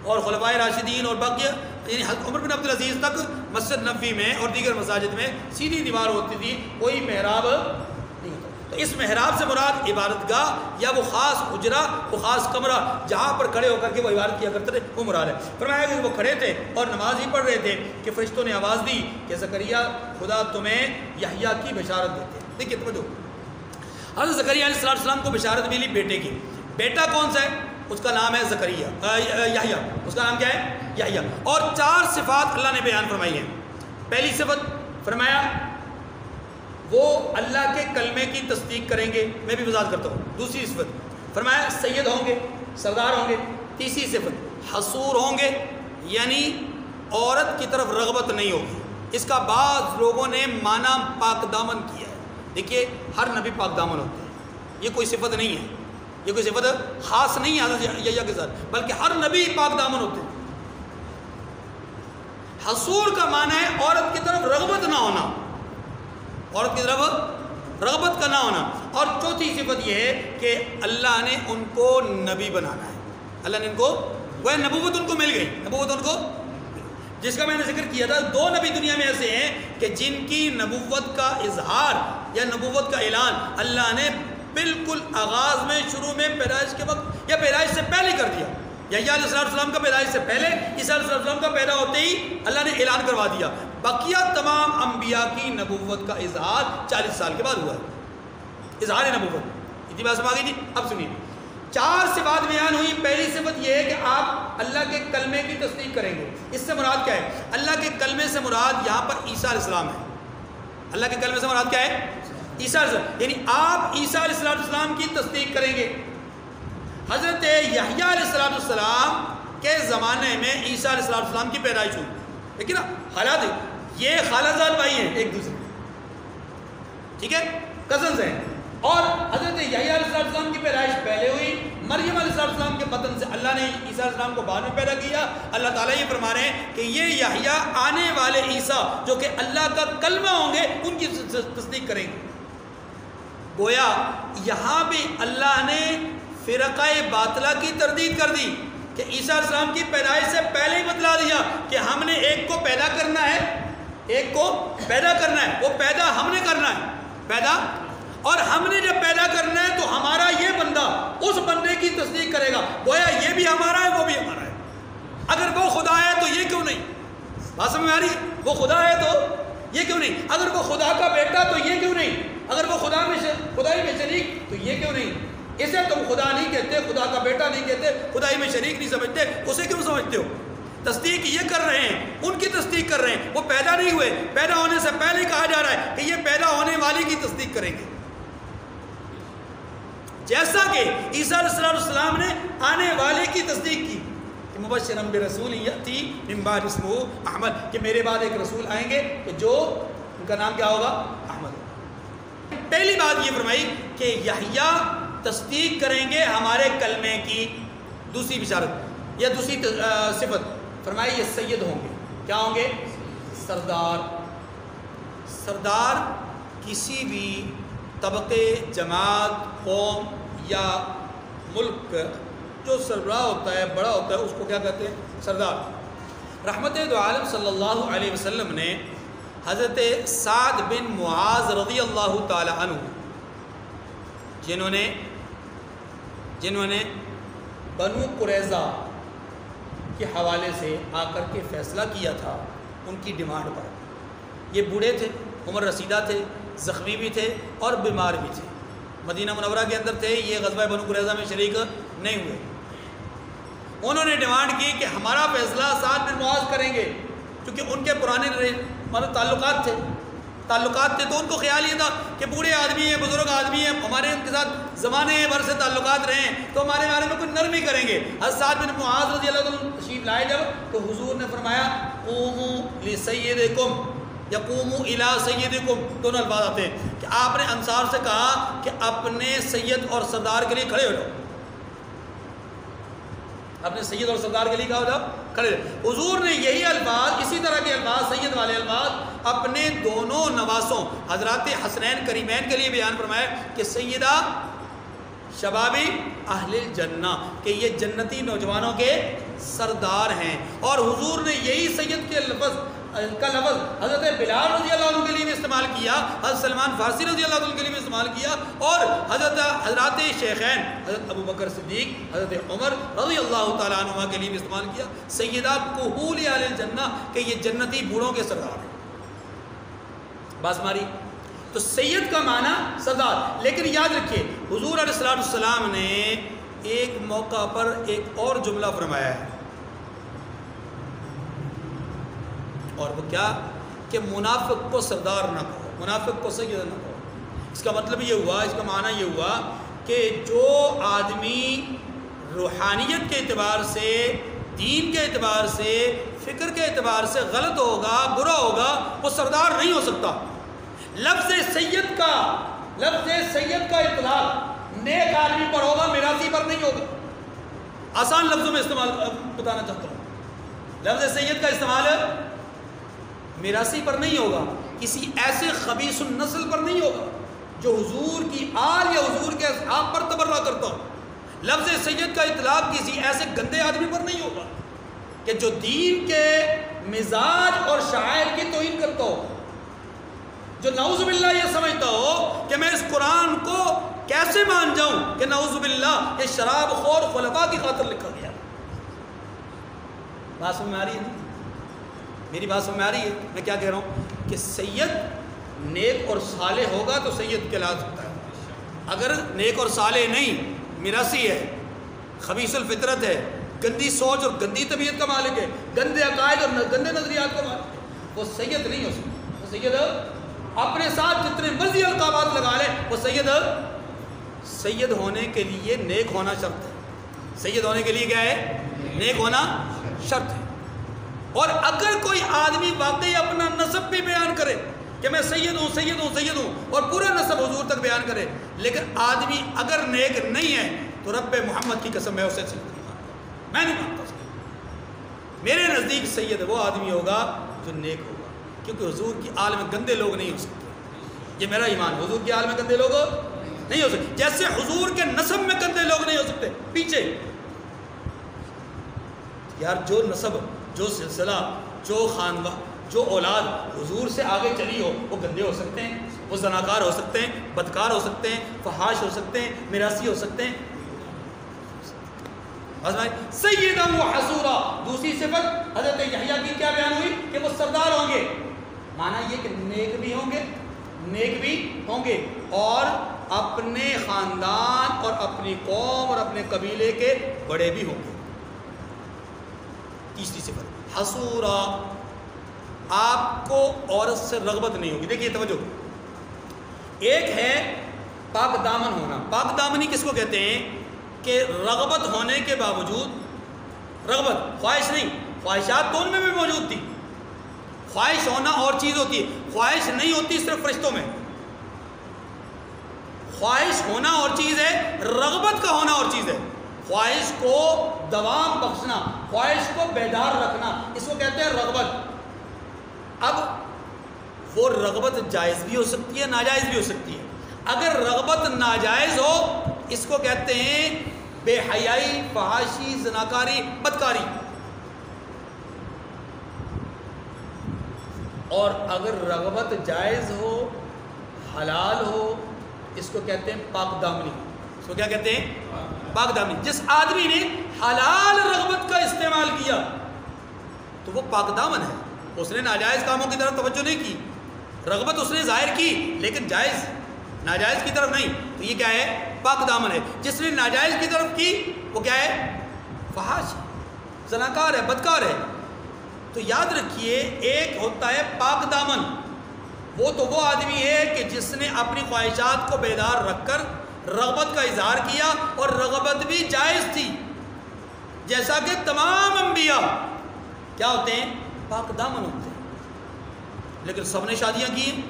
اور خلفائے راشدین اور باقی یعنی حضرت عمر بن عبدالعزیز تک مسجد نبوی میں اور دیگر مساجد میں سیدھی دیوار ہوتی تھی، کوئی محراب نہیں ہوتا۔ تو اس محراب سے مراد عبادت گاہ یا وہ خاص حجرہ، وہ خاص کمرہ جہاں پر کھڑے ہو کر کے وہ عبادت کیا کرتے تھے، وہ مراد ہے۔ فرمایا کہ وہ کھڑے تھے اور نماز ہی پڑھ رہے تھے کہ فرشتوں نے آواز دی کہ زکریا خدا تمہیں یحییٰ کی بشارت دیتے ہیں۔ دیکھیے توجہ، حضرت زکریا علیہ السلام کو بشارت ملی بیٹے کی۔ بیٹا کون سا ہے؟ اس کا نام ہے زکریا، یحییٰ، اس کا نام کیا ہے؟ یحییٰ۔ اور 4 صفات اللہ نے بیان فرمائی ہیں۔ پہلی صفت فرمایا وہ اللہ کے کلمے کی تصدیق کریں گے، میں بھی وضاحت کرتا ہوں۔ دوسری صفت فرمایا سید ہوں گے، سردار ہوں گے۔ تیسری صفت حصور ہوں گے، یعنی عورت کی طرف رغبت نہیں ہوگی۔ اس کا بعض لوگوں نے معنی پاک دامن کیا ہے۔ دیکھیے ہر نبی پاک دامن ہوتے ہیں، یہ کوئی صفت نہیں ہے، یہ کوئی صفت خاص نہیں ہے حضرت یحییٰ کے ساتھ، بلکہ ہر نبی پاک دامن ہوتے ہیں۔ حصور کا معنی ہے عورت کی طرف رغبت نہ ہونا، عورت کی طرف رغبت کا نہ ہونا۔ اور چوتھی صفت یہ ہے کہ اللہ نے ان کو نبی بنانا ہے، اللہ نے ان کو وہ نبوت ان کو مل گئی، نبوت ان کو، جس کا میں نے ذکر کیا تھا 2 نبی دنیا میں ایسے ہیں کہ جن کی نبوت کا اظہار یا نبوت کا اعلان اللہ نے بالکل آغاز میں، شروع میں، پیدائش کے وقت یا پیدائش سے پہلے کر دیا۔ یحییٰ علیہ السلام کا پیدائش سے پہلے، عیسیٰ علیہ السلام کا پیدا ہوتے ہی اللہ نے اعلان کروا دیا۔ بقیہ تمام انبیاء کی نبوت کا اظہار 40 سال کے بعد ہوا ہے، اظہار نبوت۔ اتنی بات سمجھ آ گئی تھی؟ اب سنیے 4 صفات بیان ہوئی۔ پہلی صفت یہ ہے کہ آپ اللہ کے کلمے کی تصدیق کریں گے۔ اس سے مراد کیا ہے؟ اللہ کے کلمے سے مراد یہاں پر عیسیٰ علیہ السلام ہے۔ اللہ کے کلمے سے مراد کیا ہے؟ عیسیٰ علیہ السلام، یعنی آپ عیسیٰ علیہ السلام کی تصدیق کریں گے۔ حضرت یحییٰ علیہ السلام کے زمانے میں عیسیٰ علیہ السلام کی پیدائش ہوئی، لیکن حالات یہ خالہ زاد بھائی ہیں ایک دوسرے، ٹھیک ہے، کزنز ہیں۔ اور حضرت یحییٰ علیہ السلام کی پیدائش پہلے ہوئی، مریم علیہ السلام کے بطن سے اللہ نے عیسیٰ علیہ السلام کو بعد میں پیدا کیا۔ اللہ تعالیٰ یہ فرما رہے ہیں کہ یہ یحییٰ آنے والے عیسیٰ جو کہ اللہ کا کلمہ ہوں گے ان کی تصدیق کریں گے۔ گویا یہاں بھی اللہ نے فرقہ باطلہ کی تردید کر دی کہ عیسیٰ علیہ السلام کی پیدائش سے پہلے ہی بتلا دیا کہ ہم نے ایک کو پیدا کرنا ہے، ایک کو پیدا کرنا ہے، وہ پیدا ہم نے کرنا ہے، پیدا، اور ہم نے جب پیدا کرنا ہے تو ہمارا یہ بندہ اس بندے کی تصدیق کرے گا۔ گویا یہ بھی ہمارا ہے، وہ بھی ہمارا ہے۔ اگر وہ خدا ہے تو یہ کیوں نہیں؟ بات سمجھ میں آ رہی ہے؟ وہ خدا ہے تو یہ کیوں نہیں؟ اگر وہ خدا کا بیٹا تو یہ کیوں نہیں؟ اگر وہ خدائی میں شریک تو یہ کیوں نہیں؟ اسے تم خدا نہیں کہتے، خدا کا بیٹا نہیں کہتے، خدائی میں شریک نہیں سمجھتے، اسے کیوں سمجھتے ہو؟ تصدیق یہ کر رہے ہیں، ان کی تصدیق کر رہے ہیں، وہ پیدا نہیں ہوئے، پیدا ہونے سے پہلے کہا جا رہا ہے کہ یہ پیدا ہونے والی کی تصدیق کریں گے۔ جیسا کہ عیسیٰ علیہ السلام نے آنے والے کی تصدیق کی کہ مبشرا برسول یأتی من بعد اسمہ احمد، کہ میرے بعد ایک رسول آئیں گے کہ جو ان کا نام کیا ہوگا؟ احمد۔ پہلی بات یہ فرمائی کہ یحییٰ تصدیق کریں گے ہمارے کلمے کی۔ دوسری بشارت یا دوسری صفت فرمائی یہ سید ہوں گے۔ کیا ہوں گے؟ سردار۔ سردار کسی بھی طبقے، جماعت، قوم یا ملک کا جو سربراہ ہوتا ہے، بڑا ہوتا ہے، اس کو کیا کہتے ہیں؟ سردار۔ رحمت دو عالم صلی اللہ علیہ وسلم نے حضرت سعد بن معاذ رضی اللہ تعالی عنہ، جنہوں نے بنو قریظہ کے حوالے سے آ کر کے فیصلہ کیا تھا، ان کی ڈیمانڈ پر۔ یہ بوڑھے تھے، عمر رسیدہ تھے، زخمی بھی تھے اور بیمار بھی تھے، مدینہ منورہ کے اندر تھے، یہ غزوہ بنو قریظہ میں شریک نہیں ہوئے۔ انہوں نے ڈیمانڈ کی کہ ہمارا فیصلہ سعد بن معاذ کریں گے، کیونکہ ان کے پرانے تعلقات تھے، تو ان کو خیال یہ تھا کہ بوڑھے آدمی ہیں، بزرگ آدمی ہیں، ہمارے ان کے ساتھ زمانے بھر سے تعلقات رہے ہیں، تو ہمارے بارے میں کوئی نرمی کریں گے۔ حضرت سعد بن معاذ رضی اللہ عنہ تشریف لائے جب، تو حضور نے فرمایا قوموا لسیدکم یا قوموا الی سیدکم، دونوں الفاظ آتے ہیں کہ آپ نے انصار سے کہا کہ اپنے سید اور سردار کے لیے کھڑے ہو جاؤ، اپنے سید اور سردار کے لیے کہا ہو جاؤ، کھڑے ہو جاؤ۔ حضور نے یہی الفاظ، اسی طرح کے الفاظ، سید والے الفاظ اپنے دونوں نواسوں حضرات حسنین کریمین کے لیے بیان فرمائے کہ سیدہ شبابی اہل الجنہ، کہ یہ جنتی نوجوانوں کے سردار ہیں۔ اور حضور نے یہی سید کے لفظ حضرت بلال رضی اللہ عنہ کے لیے بھی استعمال کیا، حضرت سلمان فارسی رضی اللہ عنہ کے لیے بھی استعمال کیا، اور حضرات شیخین حضرت ابو بکر صدیق، حضرت عمر رضی اللہ تعالیٰ عنہ کے لیے بھی استعمال کیا، سیدہ کہول اہل الجنہ، کہ یہ جنتی بوڑھوں کے سردار ہیں۔ باس ماری تو سید کا معنی سردار۔ لیکن یاد رکھیے حضور علیہ السلام نے ایک موقع پر ایک اور جملہ فرمایا ہے، اور وہ کیا کہ منافق کو سردار نہ کہو، منافق کو سید نہ کہو۔ اس کا مطلب یہ ہوا، اس کا معنی یہ ہوا کہ جو آدمی روحانیت کے اعتبار سے، دین کے اعتبار سے، فکر کے اعتبار سے غلط ہوگا، برا ہوگا، وہ سردار نہیں ہو سکتا۔ لفظ سید کا اطلاق نیک آدمی پر ہوگا، میراثی پر نہیں ہوگا۔ آسان لفظوں میں استعمال بتانا چاہتا ہوں، لفظ سید کا استعمال میراثی پر نہیں ہوگا، کسی ایسے خبیث النسل پر نہیں ہوگا جو حضور کی آل یا حضور کے اصحاب پر تبرہ کرتا ہو۔ لفظ سید کا اطلاق کسی ایسے گندے آدمی پر نہیں ہوگا کہ جو دین کے مزاج اور شاعر کی توہین کرتا ہو، جو نعوذ باللہ یہ سمجھتا ہو کہ میں اس قرآن کو کیسے مان جاؤں کہ نعوذ باللہ یہ شراب خور خلفاء کی خاطر لکھا گیا۔ بات سمجھ میں آ رہی ہے؟ میری بات سمجھ میں آ رہی ہے؟ میں کیا کہہ رہا ہوں کہ سید نیک اور صالح ہوگا تو سید کہلا سکتا ہے، اگر نیک اور صالح نہیں، میراثی ہے، خبیث الفطرت ہے، گندی سوچ اور گندی طبیعت کا مالک ہے، گندے عقائد اور گندے نظریات کا مالک ہے، وہ سید نہیں ہو سکتا۔ وہ سید اپنے ساتھ جتنے مرضی القابات لگا لے، وہ سید ہونے کے لیے نیک ہونا شرط ہے۔ سید ہونے کے لیے کیا ہے؟ نیک ہونا شرط ہے۔ اور اگر کوئی آدمی واقعی اپنا نسب بھی بیان کرے کہ میں سید ہوں سید ہوں سید ہوں اور پورا نسب حضور تک بیان کرے، لیکن آدمی اگر نیک نہیں ہے تو رب محمد کی قسم میں اسے سید نہیں مانتا، میں نہیں مانتا سید۔ میرے نزدیک سید وہ آدمی ہوگا جو نیک ہوگا، کیونکہ حضور کی آل میں گندے لوگ نہیں ہو سکتے۔ یہ میرا ایمان، حضور کی آل میں گندے لوگ نہیں ہو سکتے، جیسے حضور کے نسب میں گندے لوگ نہیں ہو سکتے۔ پیچھے یار جو نسب، جو سلسلہ، جو خاندان، جو اولاد حضور سے آگے چلی ہو، وہ گندے ہو سکتے ہیں، وہ زناکار ہو سکتے ہیں، بدکار ہو سکتے ہیں، فحاش ہو سکتے ہیں، میراثی ہو سکتے ہیں۔ سیداً و حصورا، دوسری صفت حضرت یحییٰ کی کیا بیان ہوئی کہ وہ سردار ہوں گے، معنی یہ کہ نیک بھی ہوں گے، نیک بھی ہوں گے اور اپنے خاندان اور اپنی قوم اور اپنے قبیلے کے بڑے بھی ہوں گے۔ تیسری صفت حصورا، آپ کو عورت سے رغبت نہیں ہوگی۔ دیکھیے توجہ، ایک ہے پاک دامن ہونا۔ پاک دامنی کس کو کہتے ہیں؟ کہ رغبت ہونے کے باوجود، رغبت خواہش نہیں، خواہشات تو ان میں بھی موجود تھی، خواہش ہونا اور چیز ہوتی ہے، خواہش نہیں ہوتی صرف فرشتوں میں۔ خواہش ہونا اور چیز ہے، رغبت کا ہونا اور چیز ہے۔ خواہش کو دوام بخشنا، خواہش کو بیدار رکھنا، اس کو کہتے ہیں رغبت۔ اب وہ رغبت جائز بھی ہو سکتی ہے، ناجائز بھی ہو سکتی ہے۔ اگر رغبت ناجائز ہو، اس کو کہتے ہیں بے حیائی، فحاشی، زناکاری، بدکاری۔ اور اگر رغبت جائز ہو، حلال ہو، اس کو کہتے ہیں پاک دامنی۔ اس کو کیا کہتے ہیں؟ پاک دامنی۔ جس آدمی نے حلال رغبت کا استعمال کیا تو وہ پاک دامن ہے، اس نے ناجائز کاموں کی طرف توجہ نہیں کی، رغبت اس نے ظاہر کی لیکن جائز، ناجائز کی طرف نہیں، تو یہ کیا ہے؟ پاک دامن ہے۔ جس نے ناجائز کی طرف کی وہ کیا ہے؟ فحاش، زناکار ہے، بدکار ہے۔ تو یاد رکھیے، ایک ہوتا ہے پاک دامن، وہ تو وہ آدمی ہے کہ جس نے اپنی خواہشات کو بیدار رکھ کر رغبت کا اظہار کیا اور رغبت بھی جائز تھی، جیسا کہ تمام انبیاء کیا ہوتے ہیں؟ پاک دامن ہوتے ہیں۔ لیکن سب نے شادیاں کی،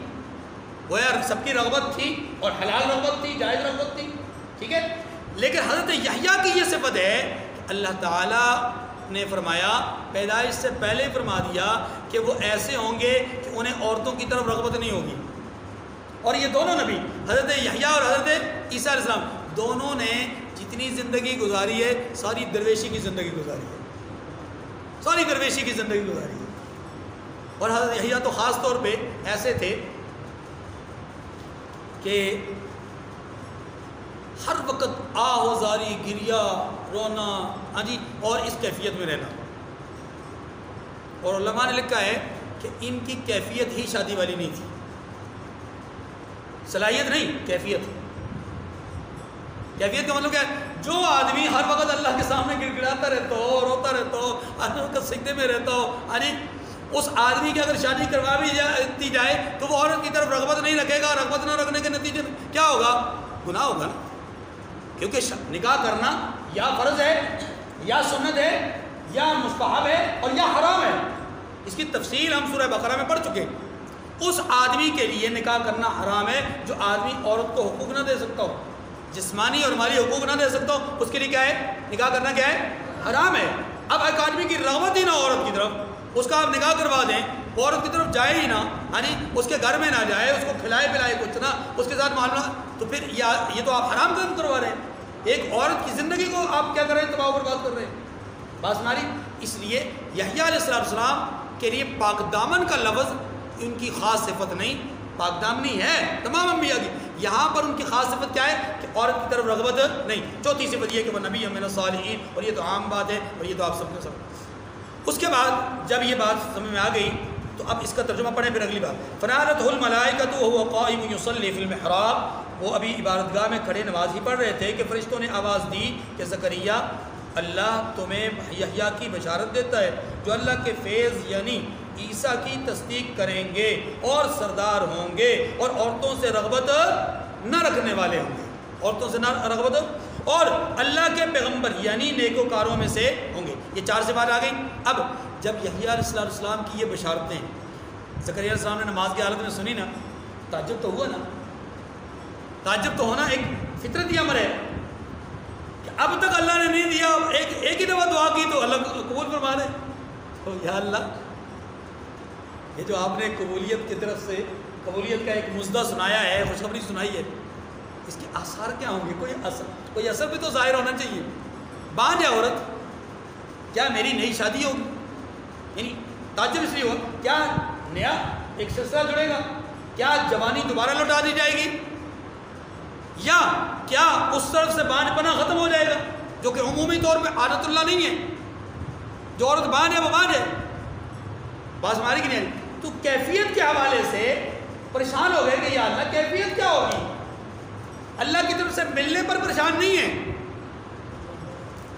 وہ یار سب کی رغبت تھی اور حلال رغبت تھی، جائز رغبت تھی، ٹھیک ہے۔ لیکن حضرت یحییٰ کی یہ صفت ہے کہ اللہ تعالیٰ نے فرمایا، پیدائش سے پہلے فرما دیا کہ وہ ایسے ہوں گے کہ انہیں عورتوں کی طرف رغبت نہیں ہوگی۔ اور یہ دونوں نبی، حضرت یحییٰ اور حضرت عیسیٰ علیہ السلام، دونوں نے جتنی زندگی گزاری ہے ساری درویشی کی زندگی گزاری ہے، ساری درویشی کی زندگی گزاری ہے۔ اور حضرت یحییٰ تو خاص طور پہ ایسے تھے کہ ہر وقت آہ و زاری، گریا، رونا، ہاں جی، اور اس کیفیت میں رہنا۔ اور علماء نے لکھا ہے کہ ان کی کیفیت ہی شادی والی نہیں تھی، صلاحیت نہیں، کیفیت۔ کیفیت کا مطلب کیا ہے؟ جو آدمی ہر وقت اللہ کے سامنے گڑ گڑاتا رہتا ہو، روتا رہتا ہو، ہر وقت سجدے میں رہتا ہو، ہاں جی، اس آدمی کی اگر شادی کروا بھی دی جائے تو وہ عورت کی طرف رغبت نہیں رکھے گا۔ رغبت نہ رکھنے کے نتیجے میں کیا ہوگا؟ گناہ ہوگا نا، کیونکہ نکاح کرنا یا فرض ہے یا سنت ہے یا مستحب ہے اور یا حرام ہے۔ اس کی تفصیل ہم سورہ بقرہ میں پڑھ چکے۔ اس آدمی کے لیے نکاح کرنا حرام ہے جو آدمی عورت کو حقوق نہ دے سکتا ہو، جسمانی اور مالی حقوق نہ دے سکتا ہو، اس کے لیے کیا ہے؟ نکاح کرنا کیا ہے؟ حرام ہے۔ اب ایک آدمی کی رغبت ہی نہ عورت کی طرف، اس کا آپ نکاح کروا دیں عورت کی طرف جائے ہی نہ، یعنی اس کے گھر میں نہ جائے، اس کو کھلائے پلائے کچھ نہ، اس کے ساتھ معاملہ، تو پھر یہ تو آپ حرام کام کروا رہے ہیں، ایک عورت کی زندگی کو آپ کیا کر رہے ہیں، تباہ و برباد کر رہے ہیں. بات ہماری. اس لیے یحییٰ علیہ السلام کے لیے پاک دامن کا لفظ ان کی خاص صفت نہیں، پاک دامنی ہے تمام انبیاء کی، یہاں پر ان کی خاص صفت کیا ہے کہ عورت کی طرف رغبت نہیں. چوتھی صفت یہ کہ وہ نبی من الصالحین، اور یہ تو عام بات ہے، اور یہ تو آپ سب کو سب. اس کے بعد جب یہ بات سمجھ میں آ گئی تو اب اس کا ترجمہ پڑھیں پھر اگلی بات. فنادتہ الملائکۃ وهو قائم یصلی فی المحراب، وہ ابھی عبادت گاہ میں کھڑے نماز ہی پڑھ رہے تھے کہ فرشتوں نے آواز دی کہ زکریا، اللہ تمہیں یحییٰ کی بشارت دیتا ہے جو اللہ کے فیض یعنی عیسیٰ کی تصدیق کریں گے اور سردار ہوں گے اور عورتوں سے رغبت نہ رکھنے والے ہوں گے، عورتوں سے نہ رغبت، اور اللہ کے پیغمبر یعنی نیکوکاروں میں سے ہوں گے. یہ 4 صفات آ گئیں. اب جب یحییٰ علیہ السلام کی یہ بشارتیں زکریا علیہ السلام نے نماز کی حالت میں سنی نا، تعجب تو ہوا نا، تعجب تو ہونا ایک فطرتی امر ہے کہ اب تک اللہ نے نہیں دیا، ایک ہی دفعہ دعا کی تو اللہ قبول فرما دے. تو یا اللہ، یہ جو آپ نے قبولیت کی طرف سے قبولیت کا ایک مزدہ سنایا ہے، خوشخبری سنائی ہے، اس کے آثار کیا ہوں گے؟ کوئی اثر بھی تو ظاہر ہونا چاہیے. بانجھ ہے عورت، کیا میری نئی شادی ہوگی؟ یعنی تعجب اس لیے ہوا، کیا نیا ایک سلسلہ جڑے گا؟ کیا جوانی دوبارہ لوٹا دی جائے گی؟ یا کیا اس طرف سے بانجھ پنا ختم ہو جائے گا، جو کہ عمومی طور پہ عادت اللہ نہیں ہے، جو عورت بانجھ ہے وہ بانجھ ہے. بات ہماری کی نہیں. تو کیفیت کے حوالے سے پریشان ہو گئے کہ یا اللہ کیفیت کیا ہوگی؟ اللہ کی طرف سے ملنے پر پریشان نہیں ہے.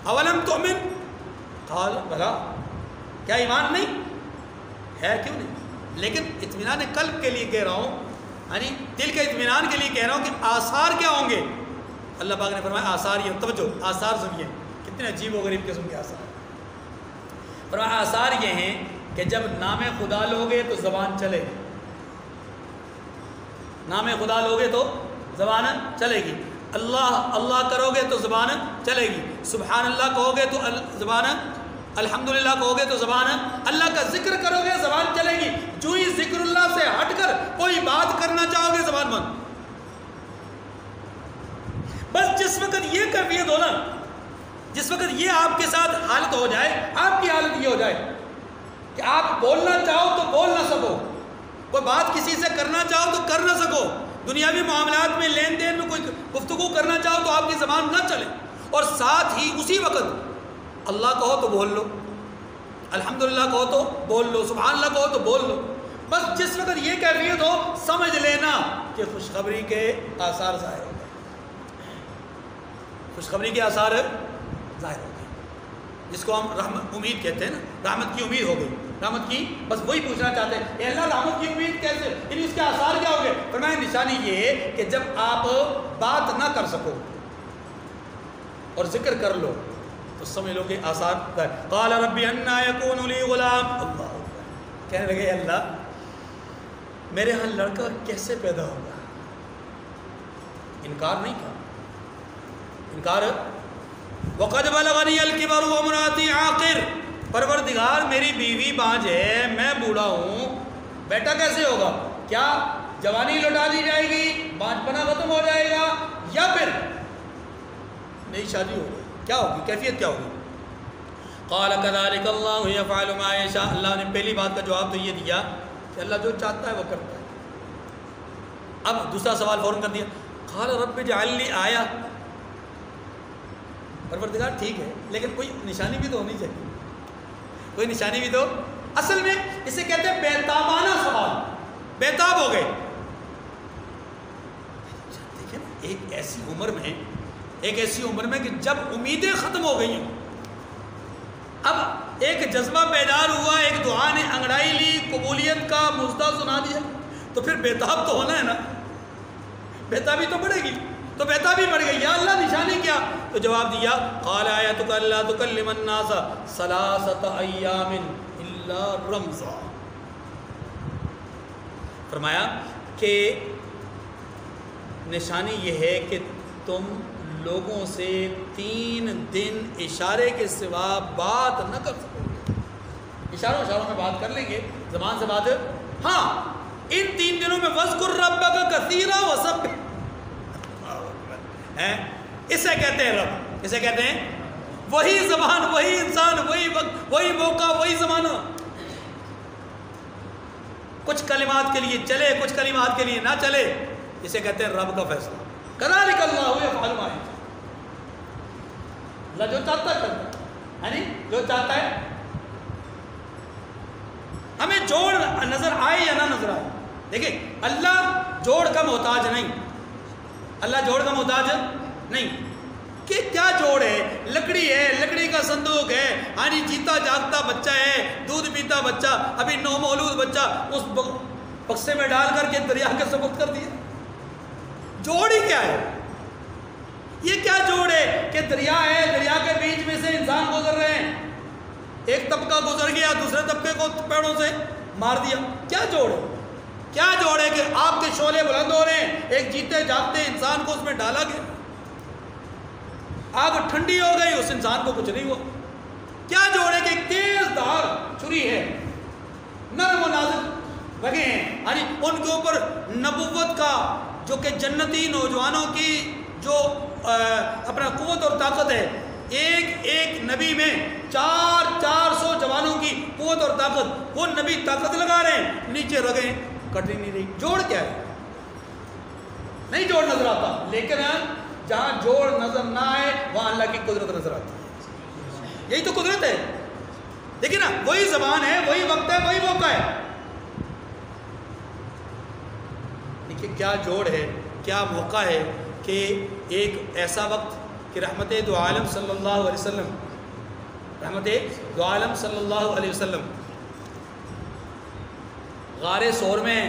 اولم تؤمن قال بلا، کیا ایمان نہیں ہے؟ کیوں نہیں؟ لیکن اطمینان قلب کے لیے کہہ رہا ہوں، یعنی دل کے اطمینان کے لیے کہہ رہا ہوں کہ آثار کیا ہوں گے. اللہ پاک نے فرمایا آثار یہ، توجہ آثار سنیے کتنے عجیب و غریب قسم کے آثار. فرمایا آثار یہ ہیں کہ جب نام خدا لوگے تو زبان چلے گی، نام خدا لوگے تو زبان چلے گی، اللہ اللہ کرو گے تو زبان چلے گی، سبحان اللہ کہو گے تو زبان، الحمدللہ کہو گے تو زبان، اللہ کا ذکر کرو گے زبان چلے گی. جو ہی ذکر اللہ سے ہٹ کر کوئی بات کرنا چاہو گے زبان بند. بس جس وقت یہ کیفیت ہو نا، جس وقت یہ آپ کے ساتھ حالت ہو جائے، آپ کی حالت یہ ہو جائے کہ آپ بولنا چاہو تو بول نہ سکو، کوئی بات کسی سے کرنا چاہو تو کر نہ سکو، دنیاوی معاملات میں لین دین میں کوئی گفتگو کرنا چاہو تو آپ کی زبان نہ چلے، اور ساتھ ہی اسی وقت اللہ کہو تو بول لو، الحمدللہ کہو تو بول لو، سبحان اللہ کہو تو بول لو. بس جس وقت یہ کیفیت ہو سمجھ لینا کہ خوشخبری کے آثار ظاہر ہو گئے، خوشخبری کے آثار ظاہر ہو گئے، جس کو ہم رحمت امید کہتے ہیں نا، رحمت کی امید ہو گئی، رحمت کی. بس وہی پوچھنا چاہتے ہیں اے اللہ رحمت کی امید کیسے، یعنی اس کے آثار کیا ہو گئے؟ فرمایا نشانی یہ ہے کہ جب آپ بات نہ کر سکو اور ذکر کر لو تو سمجھ لو کہ آثار. قال ربی انا یکون لی غلام، اللہ کہنے لگے اللہ میرے ہاں لڑکا کیسے پیدا ہوگا. انکار نہیں کیا، انکار. وقد بلغنی الکبر وامراتی عاقر، پروردگار میری بیوی بانجھ ہے، میں بوڑھا ہوں، بیٹا کیسے ہوگا؟ کیا جوانی لوٹا دی جائے گی، بانجھ پنا ختم ہو جائے گا، یا پھر نئی شادی ہوگی؟ کیا ہوگی؟ کیفیت کیا ہوگی؟ قال كذلك اللہ یفعل ما یشاء، اللہ نے پہلی بات کا جواب تو یہ دیا کہ اللہ جو چاہتا ہے وہ کرتا ہے. اب دوسرا سوال فوراً کر دیا، قال رب اجعل لی آیہ، پروردگار ٹھیک ہے لیکن کوئی نشانی بھی تو ہونی چاہیے، کوئی نشانی بھی تو. اصل میں اسے کہتے ہیں بیتابانہ سوال، بیتاب ہو گئے. دیکھیں ایک ایسی عمر میں کہ جب امیدیں ختم ہو گئی ہیں، اب ایک جذبہ بیدار ہوا، ایک دعا نے انگڑائی لی، قبولیت کا مزدہ سنا دیا، تو پھر بیتاب تو ہونا ہے نا، بیتابی تو بڑھے گی، تو بیتابی بڑھ گئی. یا اللہ نشانی کیا؟ تو جواب دیا قال آیتک الا تکلم الناس ثلاثۃ ایام الا رمزا. فرمایا کہ نشانی یہ ہے کہ تم لوگوں سے 3 دن اشارے کے سوا بات نہ کر سکو گے. اشاروں میں بات کر لیں گے، زبان سے بات. ہاں ان 3 دنوں میں وَاذْكُرْ رَبَّكَ كَثِيرًا وَسَبِّحْ، اسے کہتے ہیں رب، اسے کہتے ہیں وہی زبان، وہی انسان، وہی وقت، وہی موقع، وہی زمانہ. کچھ کلمات کے لیے چلے، کچھ کلمات کے لیے نہ چلے، اسے کہتے ہیں رب کا فیصلہ. كَذَلِكَ اللَّهُ يَفْعَلُ مَا يَشَاءُ. اللہ جو چاہتا ہے کرتا ہے، جو چاہتا ہے. ہمیں جوڑ نظر آئے یا نہ نظر آئے، دیکھیں اللہ جوڑ کا محتاج نہیں، اللہ جوڑ کا محتاج نہیں. کہ کیا جوڑ ہے؟ لکڑی ہے، لکڑی کا صندوق ہے، جیتا جاگتا بچہ ہے، دودھ پیتا بچہ، ابھی نو مولود بچہ، اس بکسے میں ڈال کر کے دریا کے سپرد کر دیا. جوڑ ہی کیا ہے؟ یہ کیا جوڑ ہے کہ دریا ہے، دریا کے بیچ میں سے انسان گزر رہے ہیں، ایک طبقہ گزر گیا، دوسرے طبقے کو پیڑوں سے مار دیا. کیا جوڑ ہے؟ کیا جوڑ ہے کہ آپ کے شعلے بلند ہو رہے ہیں، ایک جیتے جاگتے انسان کو اس میں ڈالا گیا، آگ ٹھنڈی ہو گئی، اس انسان کو کچھ نہیں ہوا. کیا جوڑ ہے کہ ایک تیز دھار چھری ہے، نرم و نازک لگے ہیں، ان کے اوپر نبوت کا جو کہ جنتی نوجوانوں کی جو اپنا قوت اور طاقت ہے، ایک نبی میں 400 جوانوں کی قوت اور طاقت، وہ نبی طاقت لگا رہے ہیں، نیچے رگیں کٹ نہیں رہی. جوڑ کیا ہے؟ نہیں جوڑ نظر آتا، لیکن جہاں جوڑ نظر نہ آئے وہاں اللہ کی قدرت نظر آتی ہے. یہی تو قدرت ہے. دیکھیں نا، وہی زبان ہے، وہی وقت ہے، وہی موقع ہے. دیکھیں کیا جوڑ ہے، کیا موقع ہے کہ ایک ایسا وقت کہ رحمت دو عالم صلی اللہ علیہ وسلم، رحمت دو عالم صلی اللہ علیہ وسلم غار سور میں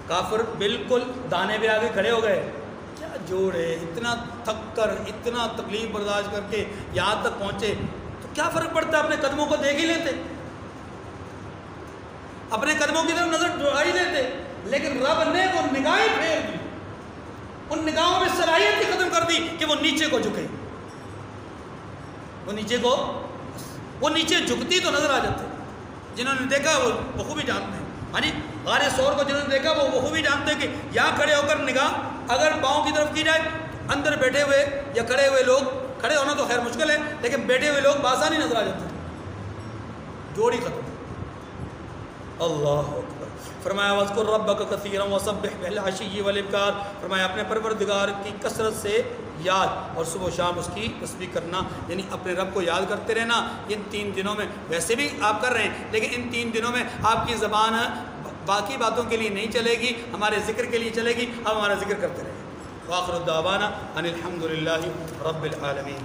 کافر بالکل دانے پہ آگے کھڑے ہو گئے. کیا جوڑ ہے؟ اتنا تھک کر، اتنا تکلیف برداشت کر کے یہاں تک پہنچے، تو کیا فرق پڑتا؟ اپنے قدموں کو دیکھ ہی لیتے، اپنے قدموں کی طرف نظر دوڑا ہی لیتے. لیکن رب نے وہ نگاہیں پھیر دی، ان نگاہوں میں صلاحیت ہی ختم کر دی کہ وہ نیچے کو جھکے. وہ نیچے جھکتی تو نظر آ جاتے. جنہوں نے دیکھا وہ بخوبی جانتے ہیں، غار سور کو جنہوں نے دیکھا وہ بخوبی جانتے ہیں کہ یہاں کھڑے ہو کر نگاہ اگر پاؤں کی طرف کی جائے، اندر بیٹھے ہوئے یا کھڑے ہوئے لوگ، کھڑے ہونا تو خیر مشکل ہے لیکن بیٹھے ہوئے لوگ بآسانی نظر آ جاتے ہیں. جوڑی ختم. اللہ اکبر. فرمایا وَاذْكُرْ رَبَّكَ كَثِيرًا وَسَبِّحْ بِالْعَشِيِّ وَالْإِبْكَارِ. فرمایا اپنے پروردگار کی کثرت سے یاد اور صبح و شام اس کی تسبیح کرنا، یعنی اپنے رب کو یاد کرتے رہنا. ان 3 دنوں میں ویسے بھی آپ کر رہے ہیں، لیکن ان 3 دنوں میں آپ کی زبان باقی باتوں کے لیے نہیں چلے گی، ہمارے ذکر کے لیے چلے گی. ہم ہمارا ذکر کرتے رہیں. وآخر الدعوانا ان الحمد للہ رب العالمین.